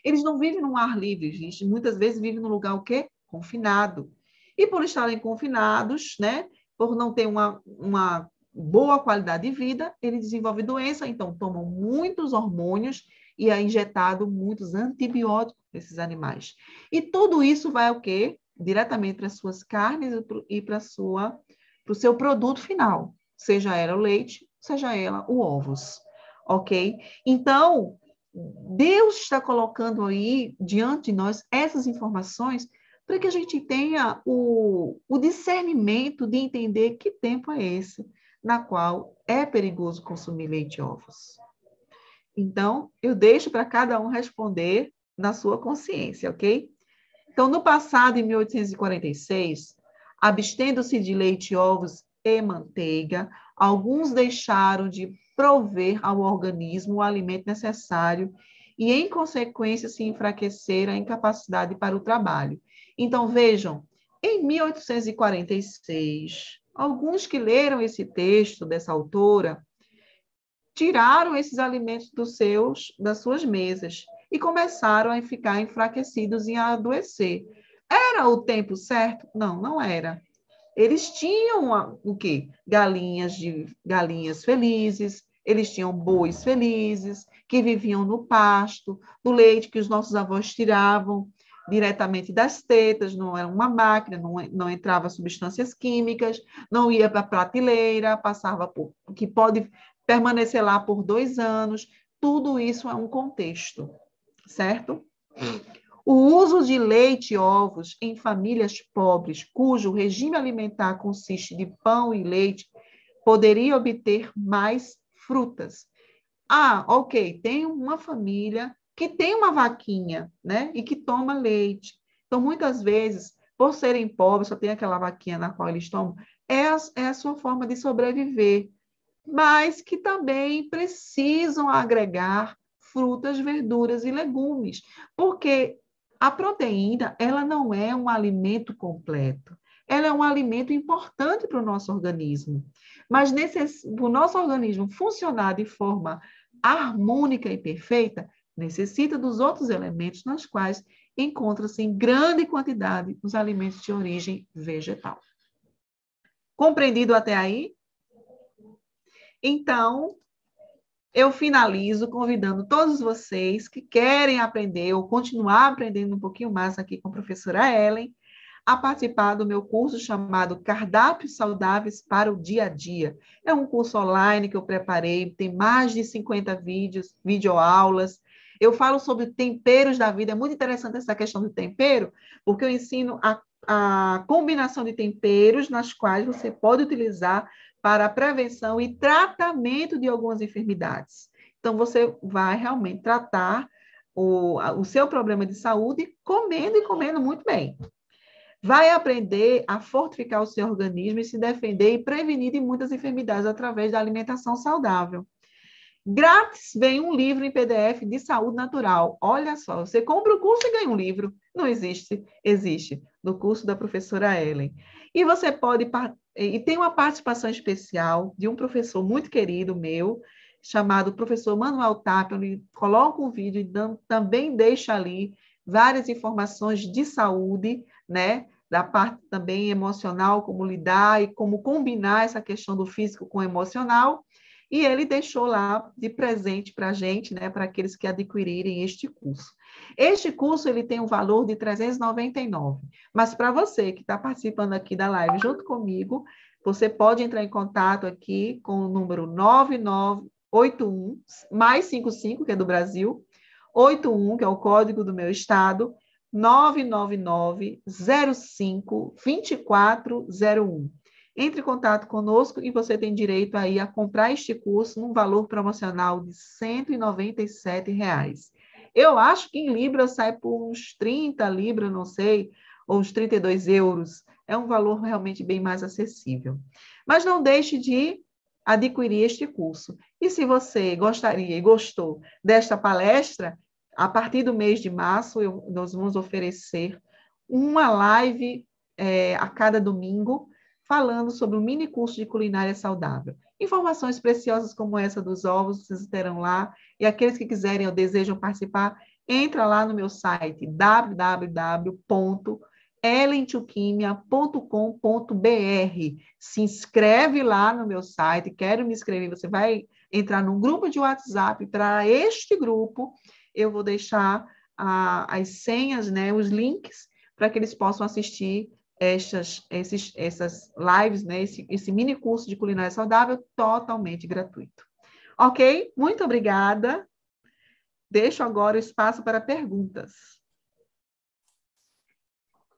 Eles não vivem num ar livre, eles muitas vezes vivem num lugar o quê? Confinado. E por estarem confinados, né, por não ter uma boa qualidade de vida, eles desenvolvem doença, então tomam muitos hormônios e é injetado muitos antibióticos nesses animais. E tudo isso vai o quê? Diretamente para as suas carnes e para o seu produto final, seja ela o leite, seja ela o ovos, ok? Então, Deus está colocando aí diante de nós essas informações para que a gente tenha o discernimento de entender que tempo é esse, na qual é perigoso consumir leite e ovos. Então, eu deixo para cada um responder na sua consciência, ok? Então, no passado, em 1846, abstendo-se de leite e ovos e manteiga, alguns deixaram de prover ao organismo o alimento necessário e, em consequência, se enfraqueceram a incapacidade para o trabalho. Então, vejam, em 1846, alguns que leram esse texto dessa autora tiraram esses alimentos das suas mesas e começaram a ficar enfraquecidos e a adoecer. Era o tempo certo? Não, não era. Eles tinham o quê? Galinhas felizes, eles tinham bois felizes, que viviam no pasto, do leite que os nossos avós tiravam diretamente das tetas, não era uma máquina, não entrava substâncias químicas, não ia para a prateleira, que pode permanecer lá por 2 anos. Tudo isso é um contexto, certo? O uso de leite e ovos em famílias pobres, cujo regime alimentar consiste de pão e leite, poderia obter mais frutas. Ah, ok, tem uma família que tem uma vaquinha, né, e que toma leite. Então, muitas vezes, por serem pobres, só tem aquela vaquinha na qual eles tomam, é a sua forma de sobreviver, mas que também precisam agregar frutas, verduras e legumes, porque a proteína, ela não é um alimento completo, ela é um alimento importante para o nosso organismo, mas para o nosso organismo funcionar de forma harmônica e perfeita, necessita dos outros elementos nos quais encontra-se em grande quantidade os alimentos de origem vegetal. Compreendido até aí? Então, eu finalizo convidando todos vocês que querem aprender ou continuar aprendendo um pouquinho mais aqui com a professora Ellen, a participar do meu curso chamado Cardápios Saudáveis para o Dia a Dia. É um curso online que eu preparei, tem mais de 50 videoaulas. Eu falo sobre temperos da vida, é muito interessante essa questão do tempero, porque eu ensino a combinação de temperos nas quais você pode utilizar para a prevenção e tratamento de algumas enfermidades. Então, você vai realmente tratar o seu problema de saúde comendo e comendo muito bem. Vai aprender a fortificar o seu organismo e se defender e prevenir de muitas enfermidades através da alimentação saudável. Grátis vem um livro em PDF de saúde natural. Olha só, você compra o curso e ganha um livro. Não existe, existe, no curso da professora Ellen. E você pode, e tem uma participação especial de um professor muito querido meu, chamado professor Manuel Tapia. Ele coloca um vídeo e também deixa ali várias informações de saúde, né? Da parte também emocional, como lidar e como combinar essa questão do físico com o emocional. E ele deixou lá de presente para a gente, né, para aqueles que adquirirem este curso. Este curso ele tem um valor de R$ 399, mas para você que está participando aqui da live junto comigo, você pode entrar em contato aqui com o número 9981, mais 55, que é do Brasil, 81, que é o código do meu estado, 999-05-2401. Entre em contato conosco e você tem direito aí a comprar este curso num valor promocional de R$ 197. Eu acho que em Libra sai por uns 30 Libras, não sei, ou uns 32 euros. É um valor realmente bem mais acessível. Mas não deixe de adquirir este curso. E se você gostaria e gostou desta palestra, a partir do mês de março, nós vamos oferecer uma live a cada domingo, falando sobre um mini curso de culinária saudável. Informações preciosas como essa dos ovos, vocês terão lá. E aqueles que quiserem ou desejam participar, entra lá no meu site, www.elentuquimia.com.br. Se inscreve lá no meu site, quero me inscrever, você vai entrar num grupo de WhatsApp. Para este grupo, eu vou deixar as senhas, né, os links, para que eles possam assistir essas lives, né, esse mini curso de culinária saudável totalmente gratuito. Ok? Muito obrigada. Deixo agora o espaço para perguntas.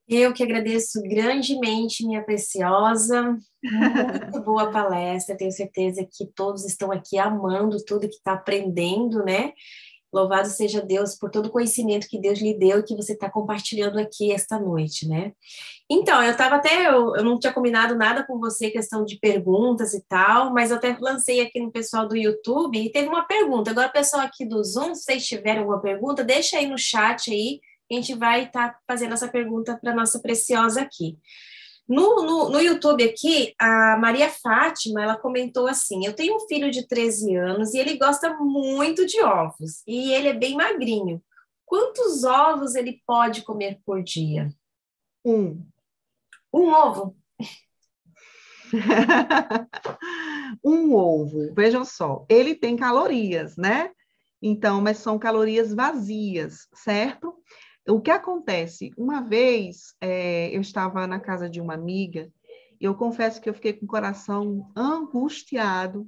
Eu que agradeço grandemente, minha preciosa. Muito boa palestra. Tenho certeza que todos estão aqui amando tudo que está aprendendo, né? Louvado seja Deus por todo o conhecimento que Deus lhe deu e que você está compartilhando aqui esta noite, né? Então, eu não tinha combinado nada com você, questão de perguntas e tal, mas eu até lancei aqui no pessoal do YouTube e teve uma pergunta. Agora, pessoal aqui do Zoom, se vocês tiverem alguma pergunta, deixa aí no chat aí, a gente vai estar fazendo essa pergunta para a nossa preciosa aqui. No YouTube aqui, a Maria Fátima, ela comentou assim, eu tenho um filho de 13 anos e ele gosta muito de ovos, e ele é bem magrinho. Quantos ovos ele pode comer por dia? Um ovo? Um ovo, vejam só, ele tem calorias, né? Então, mas são calorias vazias, certo? O que acontece? Uma vez eu estava na casa de uma amiga e eu confesso que eu fiquei com o coração angustiado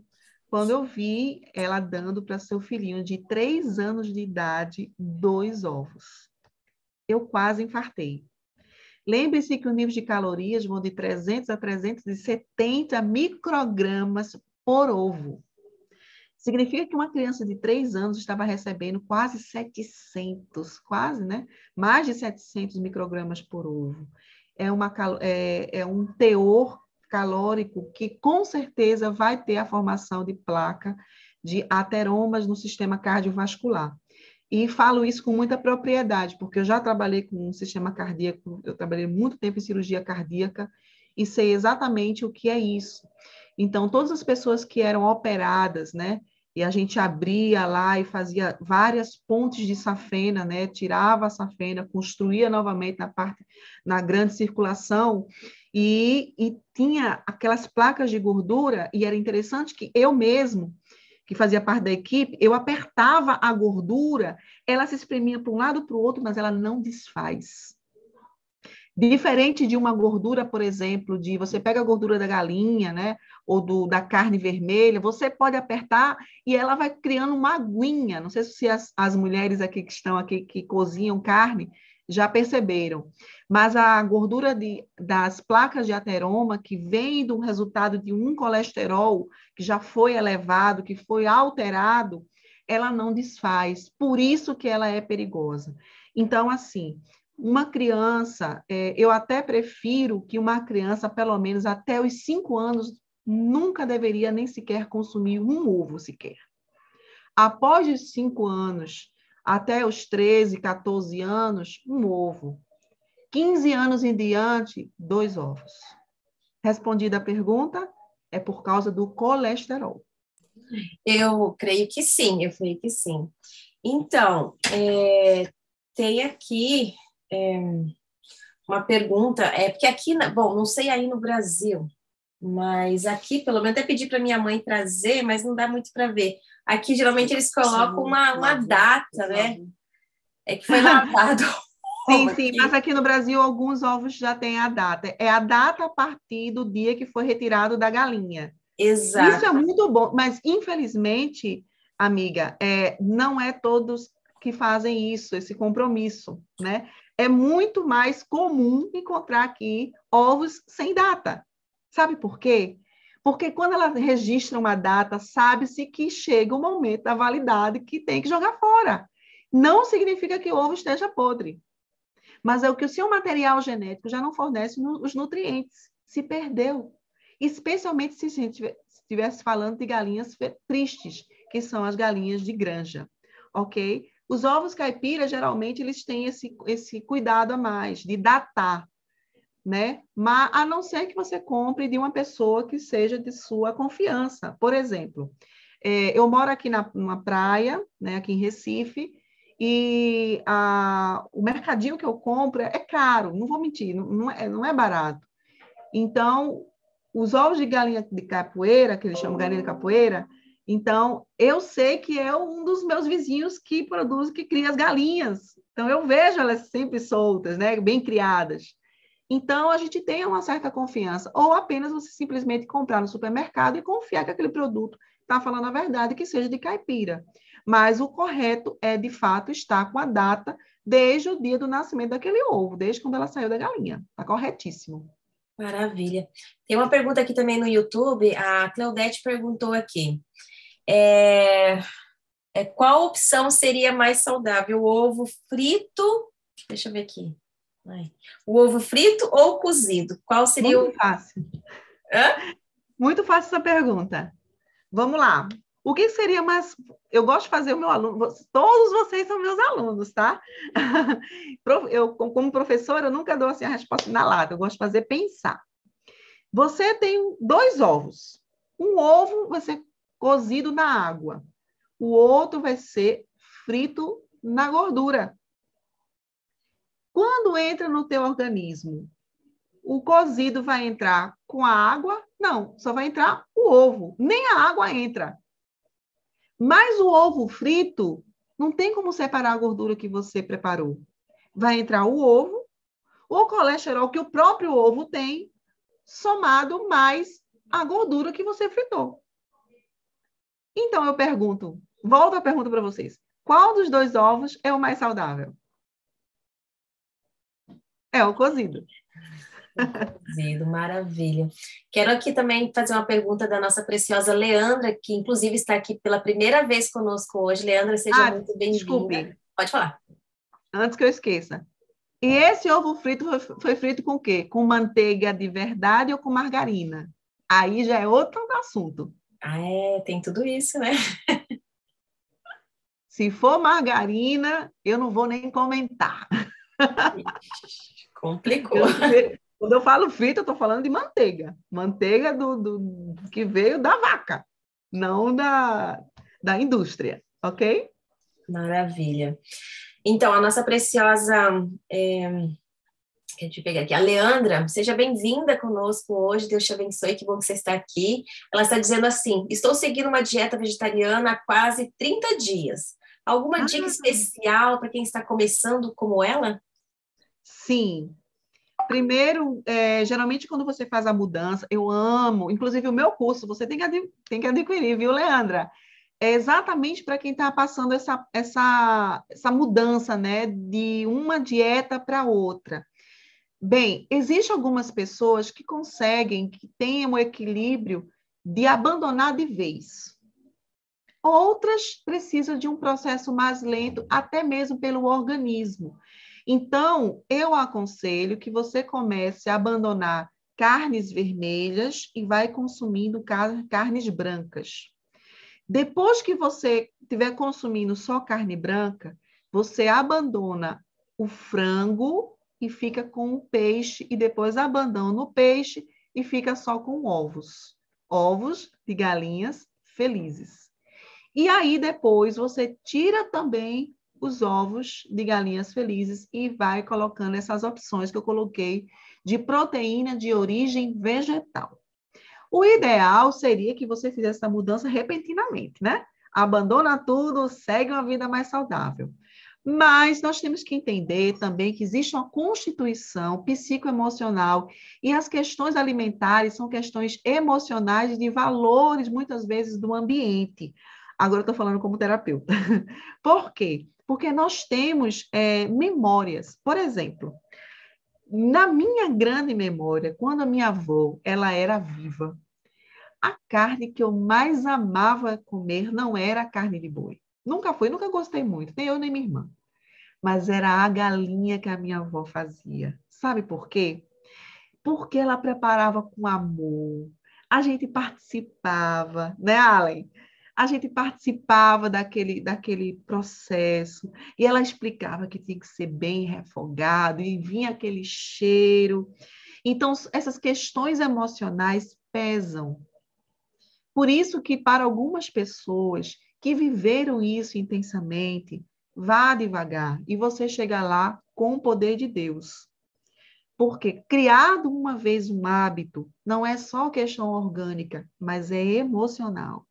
quando eu vi ela dando para seu filhinho de 3 anos de idade 2 ovos. Eu quase infartei. Lembre-se que o nível de calorias vão de 300 a 370 microgramas por ovo. Significa que uma criança de 3 anos estava recebendo quase 700, quase, né? Mais de 700 microgramas por ovo. É um teor calórico que, com certeza, vai ter a formação de placa de ateromas no sistema cardiovascular. E falo isso com muita propriedade, porque eu já trabalhei com o sistema cardíaco, eu trabalhei muito tempo em cirurgia cardíaca e sei exatamente o que é isso. Então, todas as pessoas que eram operadas, né? E a gente abria lá e fazia várias pontes de safena, né? Tirava a safena, construía novamente na grande circulação e tinha aquelas placas de gordura, e era interessante que eu mesmo, que fazia parte da equipe, eu apertava a gordura, ela se espremia para um lado para o outro, mas ela não desfaz. Diferente de uma gordura, por exemplo, de você pega a gordura da galinha, né, ou da carne vermelha, você pode apertar e ela vai criando uma aguinha. Não sei se as mulheres aqui que estão aqui, que cozinham carne, já perceberam. Mas a gordura das placas de ateroma, que vem do resultado de um colesterol que já foi elevado, que foi alterado, ela não desfaz, por isso que ela é perigosa. Então, assim, uma criança, eu até prefiro que uma criança, pelo menos até os 5 anos, nunca deveria nem sequer consumir um ovo sequer. Após os 5 anos, até os 13, 14 anos, um ovo. 15 anos em diante, 2 ovos. Respondida a pergunta, é por causa do colesterol. Eu creio que sim, eu creio que sim. Então, tem aqui uma pergunta, porque aqui, bom, não sei aí no Brasil, mas aqui, pelo menos, até pedi para minha mãe trazer, mas não dá muito para ver. Aqui, geralmente, eles colocam uma data, né? É que foi lavado. Sim, mas aqui no Brasil, alguns ovos já têm a data. É a data a partir do dia que foi retirado da galinha. Exato. Isso é muito bom, mas, infelizmente, amiga, não é todos que fazem isso, esse compromisso, né? É muito mais comum encontrar aqui ovos sem data. Sabe por quê? Porque quando ela registra uma data, sabe-se que chega o momento da validade que tem que jogar fora. Não significa que o ovo esteja podre, mas é o que o seu material genético já não fornece os nutrientes. Se perdeu. Especialmente se a gente estivesse falando de galinhas tristes, que são as galinhas de granja, ok? Os ovos caipira, geralmente, eles têm esse cuidado a mais, de datar, né? Mas, a não ser que você compre de uma pessoa que seja de sua confiança. Por exemplo, eu moro aqui numa praia, né, aqui em Recife, e o mercadinho que eu compro é caro, não vou mentir, não é barato. Então, os ovos de galinha de capoeira, que eles chamam de galinha de capoeira, então, eu sei que é um dos meus vizinhos que produz, que cria as galinhas. Então, eu vejo elas sempre soltas, né, bem criadas. Então, a gente tem uma certa confiança. Ou apenas você simplesmente comprar no supermercado e confiar que aquele produto está falando a verdade, que seja de caipira. Mas o correto é, de fato, estar com a data desde o dia do nascimento daquele ovo, desde quando ela saiu da galinha. Está corretíssimo. Maravilha. Tem uma pergunta aqui também no YouTube, a Claudete perguntou aqui, qual opção seria mais saudável, o ovo frito, deixa eu ver aqui, o ovo frito ou cozido? Qual seria Muito fácil. Hã? Muito fácil essa pergunta. Vamos lá. O que seria mais... Eu gosto de fazer o meu aluno... Todos vocês são meus alunos, tá? Eu, como professora, eu nunca dou assim, a resposta na lata. Eu gosto de fazer pensar. Você tem 2 ovos. Um ovo vai ser cozido na água. O outro vai ser frito na gordura. Quando entra no teu organismo, o cozido vai entrar com a água? Não, só vai entrar o ovo. Nem a água entra. Mas o ovo frito, não tem como separar a gordura que você preparou. Vai entrar o ovo, o colesterol que o próprio ovo tem, somado mais a gordura que você fritou. Então, eu pergunto, volto a pergunta para vocês. Qual dos 2 ovos é o mais saudável? É o cozido. Cozido, maravilha. Quero aqui também fazer uma pergunta da nossa preciosa Leandra, que inclusive está aqui pela primeira vez conosco hoje. Leandra, seja muito bem-vinda. Desculpe. Pode falar. Antes que eu esqueça. E esse ovo frito foi frito com o quê? Com manteiga de verdade ou com margarina? Aí já é outro assunto. Tem tudo isso, né? Se for margarina, eu não vou nem comentar. Complicou. Quando eu falo frito, eu estou falando de manteiga. Manteiga que veio da vaca, não da indústria, ok? Maravilha. Então, a nossa preciosa... Deixa eu pegar aqui. A Leandra, seja bem-vinda conosco hoje. Deus te abençoe, que bom que você está aqui. Ela está dizendo assim, estou seguindo uma dieta vegetariana há quase 30 dias. Alguma dica especial para quem está começando como ela? Sim. Primeiro, geralmente quando você faz a mudança, eu amo, inclusive o meu curso, você tem que adquirir, viu, Leandra? É exatamente para quem está passando essa mudança, né, de uma dieta para outra. Bem, existem algumas pessoas que conseguem, que têm o equilíbrio de abandonar de vez. Outras precisam de um processo mais lento, até mesmo pelo organismo. Então, eu aconselho que você comece a abandonar carnes vermelhas e vai consumindo carnes brancas. Depois que você estiver consumindo só carne branca, você abandona o frango e fica com o peixe, e depois abandona o peixe e fica só com ovos. Ovos de galinhas felizes. E aí, depois, você tira também os ovos de galinhas felizes e vai colocando essas opções que eu coloquei de proteína de origem vegetal. O ideal seria que você fizesse essa mudança repentinamente, né? Abandona tudo, segue uma vida mais saudável. Mas nós temos que entender também que existe uma constituição psicoemocional e as questões alimentares são questões emocionais de valores, muitas vezes, do ambiente. Agora eu estou falando como terapeuta. Por quê? Porque nós temos memórias. Por exemplo, na minha grande memória, quando a minha avó ela era viva, a carne que eu mais amava comer não era a carne de boi. Nunca foi, nunca gostei muito, nem eu nem minha irmã. Mas era a galinha que a minha avó fazia. Sabe por quê? Porque ela preparava com amor. A gente participava, né, Allen? A gente participava daquele processo e ela explicava que tinha que ser bem refogado e vinha aquele cheiro. Então, essas questões emocionais pesam. Por isso que, para algumas pessoas que viveram isso intensamente, vá devagar e você chega lá com o poder de Deus. Porque criado uma vez um hábito não é só questão orgânica, mas é emocional.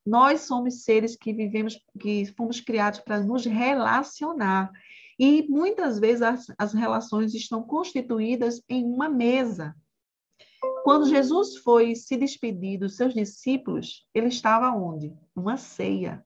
Nós somos seres que vivemos, que fomos criados para nos relacionar. E muitas vezes as relações estão constituídas em uma mesa. Quando Jesus foi se despedir dos seus discípulos, ele estava onde? Numa ceia.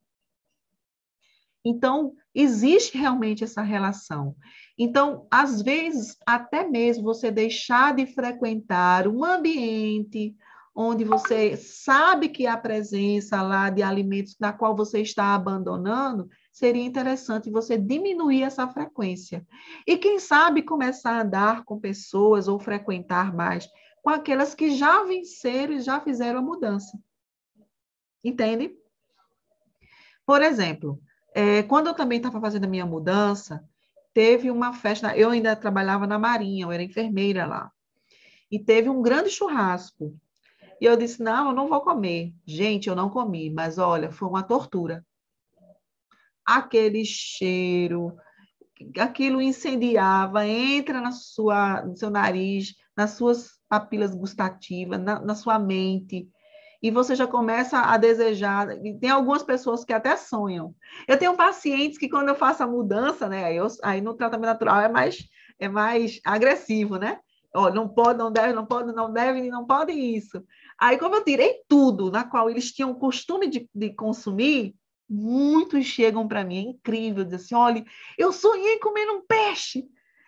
Então, existe realmente essa relação. Então, às vezes, até mesmo você deixar de frequentar um ambiente onde você sabe que há presença lá de alimentos na qual você está abandonando, seria interessante você diminuir essa frequência. E quem sabe começar a andar com pessoas ou frequentar mais com aquelas que já venceram e já fizeram a mudança. Entende? Por exemplo, quando eu também estava fazendo a minha mudança, teve uma festa, eu ainda trabalhava na Marinha, eu era enfermeira lá, e teve um grande churrasco. E eu disse, não, eu não vou comer. Gente, eu não comi, mas olha, foi uma tortura. Aquele cheiro, aquilo incendiava, entra no seu nariz, nas suas papilas gustativas, na sua mente, e você já começa a desejar. E tem algumas pessoas que até sonham. Eu tenho pacientes que, quando eu faço a mudança, né, aí no tratamento natural é mais agressivo, né? Ó, não pode, não deve, não pode, não deve, não pode isso. Aí, como eu tirei tudo na qual eles tinham o costume de consumir, muitos chegam para mim, é incrível, dizem assim, olha, eu sonhei comendo um peixe,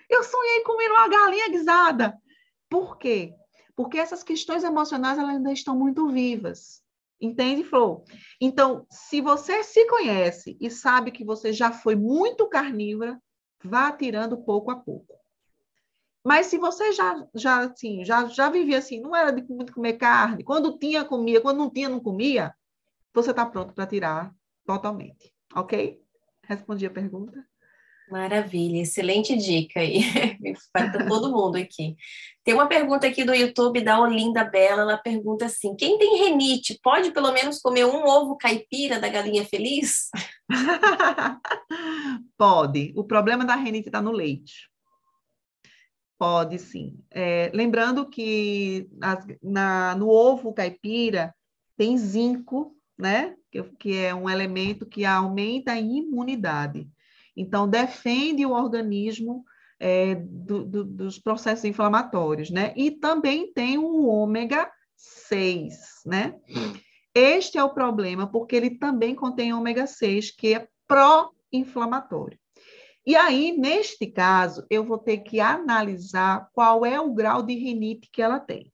eu sonhei comendo uma galinha guisada. Por quê? Porque essas questões emocionais elas ainda estão muito vivas. Entende, Flor? Então, se você se conhece e sabe que você já foi muito carnívora, vá tirando pouco a pouco. Mas se você já vivia assim, não era de muito comer carne, quando tinha, comia, quando não tinha, não comia, você está pronto para tirar totalmente. Ok? Respondi a pergunta? Maravilha, excelente dica aí. Para todo mundo aqui. Tem uma pergunta aqui do YouTube da Olinda Bela, ela pergunta assim: quem tem renite pode pelo menos comer um ovo caipira da galinha feliz? Pode. O problema da renite está no leite. Pode, sim. Lembrando que no ovo caipira tem zinco, né? Que é um elemento que aumenta a imunidade. Então, defende o organismo dos processos inflamatórios, né? E também tem o ômega 6, né? Este é o problema, porque ele também contém ômega 6, que é pró-inflamatório. E aí, neste caso, eu vou ter que analisar qual é o grau de rinite que ela tem.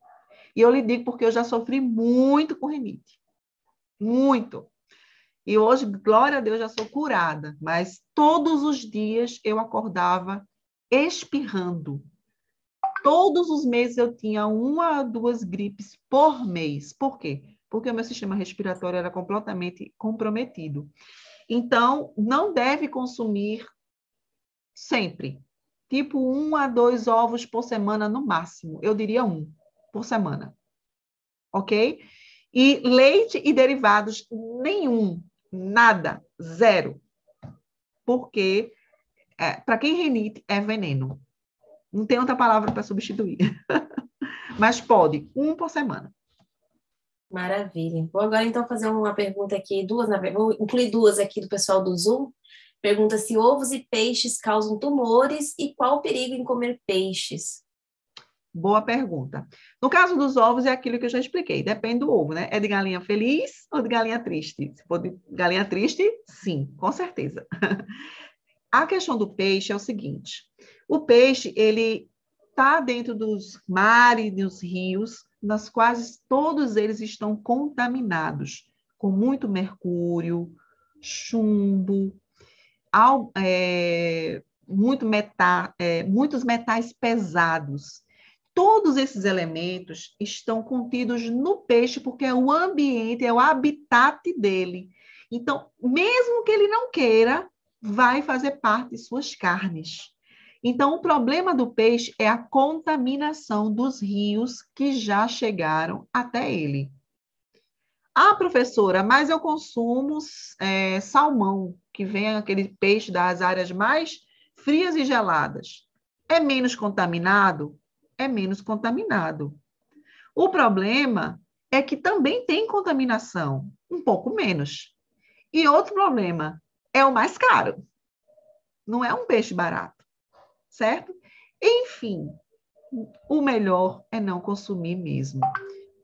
E eu lhe digo porque eu já sofri muito com rinite. Muito. E hoje, glória a Deus, já sou curada. Mas todos os dias eu acordava espirrando. Todos os meses eu tinha 1 a 2 gripes por mês. Por quê? Porque o meu sistema respiratório era completamente comprometido. Então, não deve consumir sempre. Tipo 1 a 2 ovos por semana no máximo. Eu diria 1 por semana. Ok? E leite e derivados, nenhum. Nada. Zero. Porque, para quem rinite, é veneno. Não tem outra palavra para substituir. Mas pode, 1 por semana. Maravilha. Vou agora então fazer uma pergunta aqui, duas, vou incluir duas aqui do pessoal do Zoom. Pergunta se ovos e peixes causam tumores e qual o perigo em comer peixes? Boa pergunta. No caso dos ovos, é aquilo que eu já expliquei. Depende do ovo, né? É de galinha feliz ou de galinha triste? Se for de galinha triste, sim, com certeza. A questão do peixe é o seguinte. O peixe, ele está dentro dos mares, dos rios, nas quais todos eles estão contaminados, com muito mercúrio, chumbo, muitos metais pesados. Todos esses elementos estão contidos no peixe, porque é o ambiente, é o habitat dele. Então, mesmo que ele não queira, vai fazer parte de suas carnes. Então, o problema do peixe é a contaminação dos rios que já chegaram até ele. Ah, professora, mas eu consumo salmão, que vem aquele peixe das áreas mais frias e geladas. É menos contaminado? É menos contaminado. O problema é que também tem contaminação, um pouco menos. E outro problema, é o mais caro. Não é um peixe barato, certo? Enfim, o melhor é não consumir mesmo,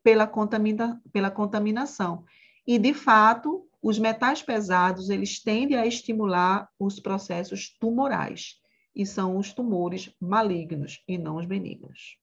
pela contaminação. E, de fato, os metais pesados, eles tendem a estimular os processos tumorais, e são os tumores malignos e não os benignos.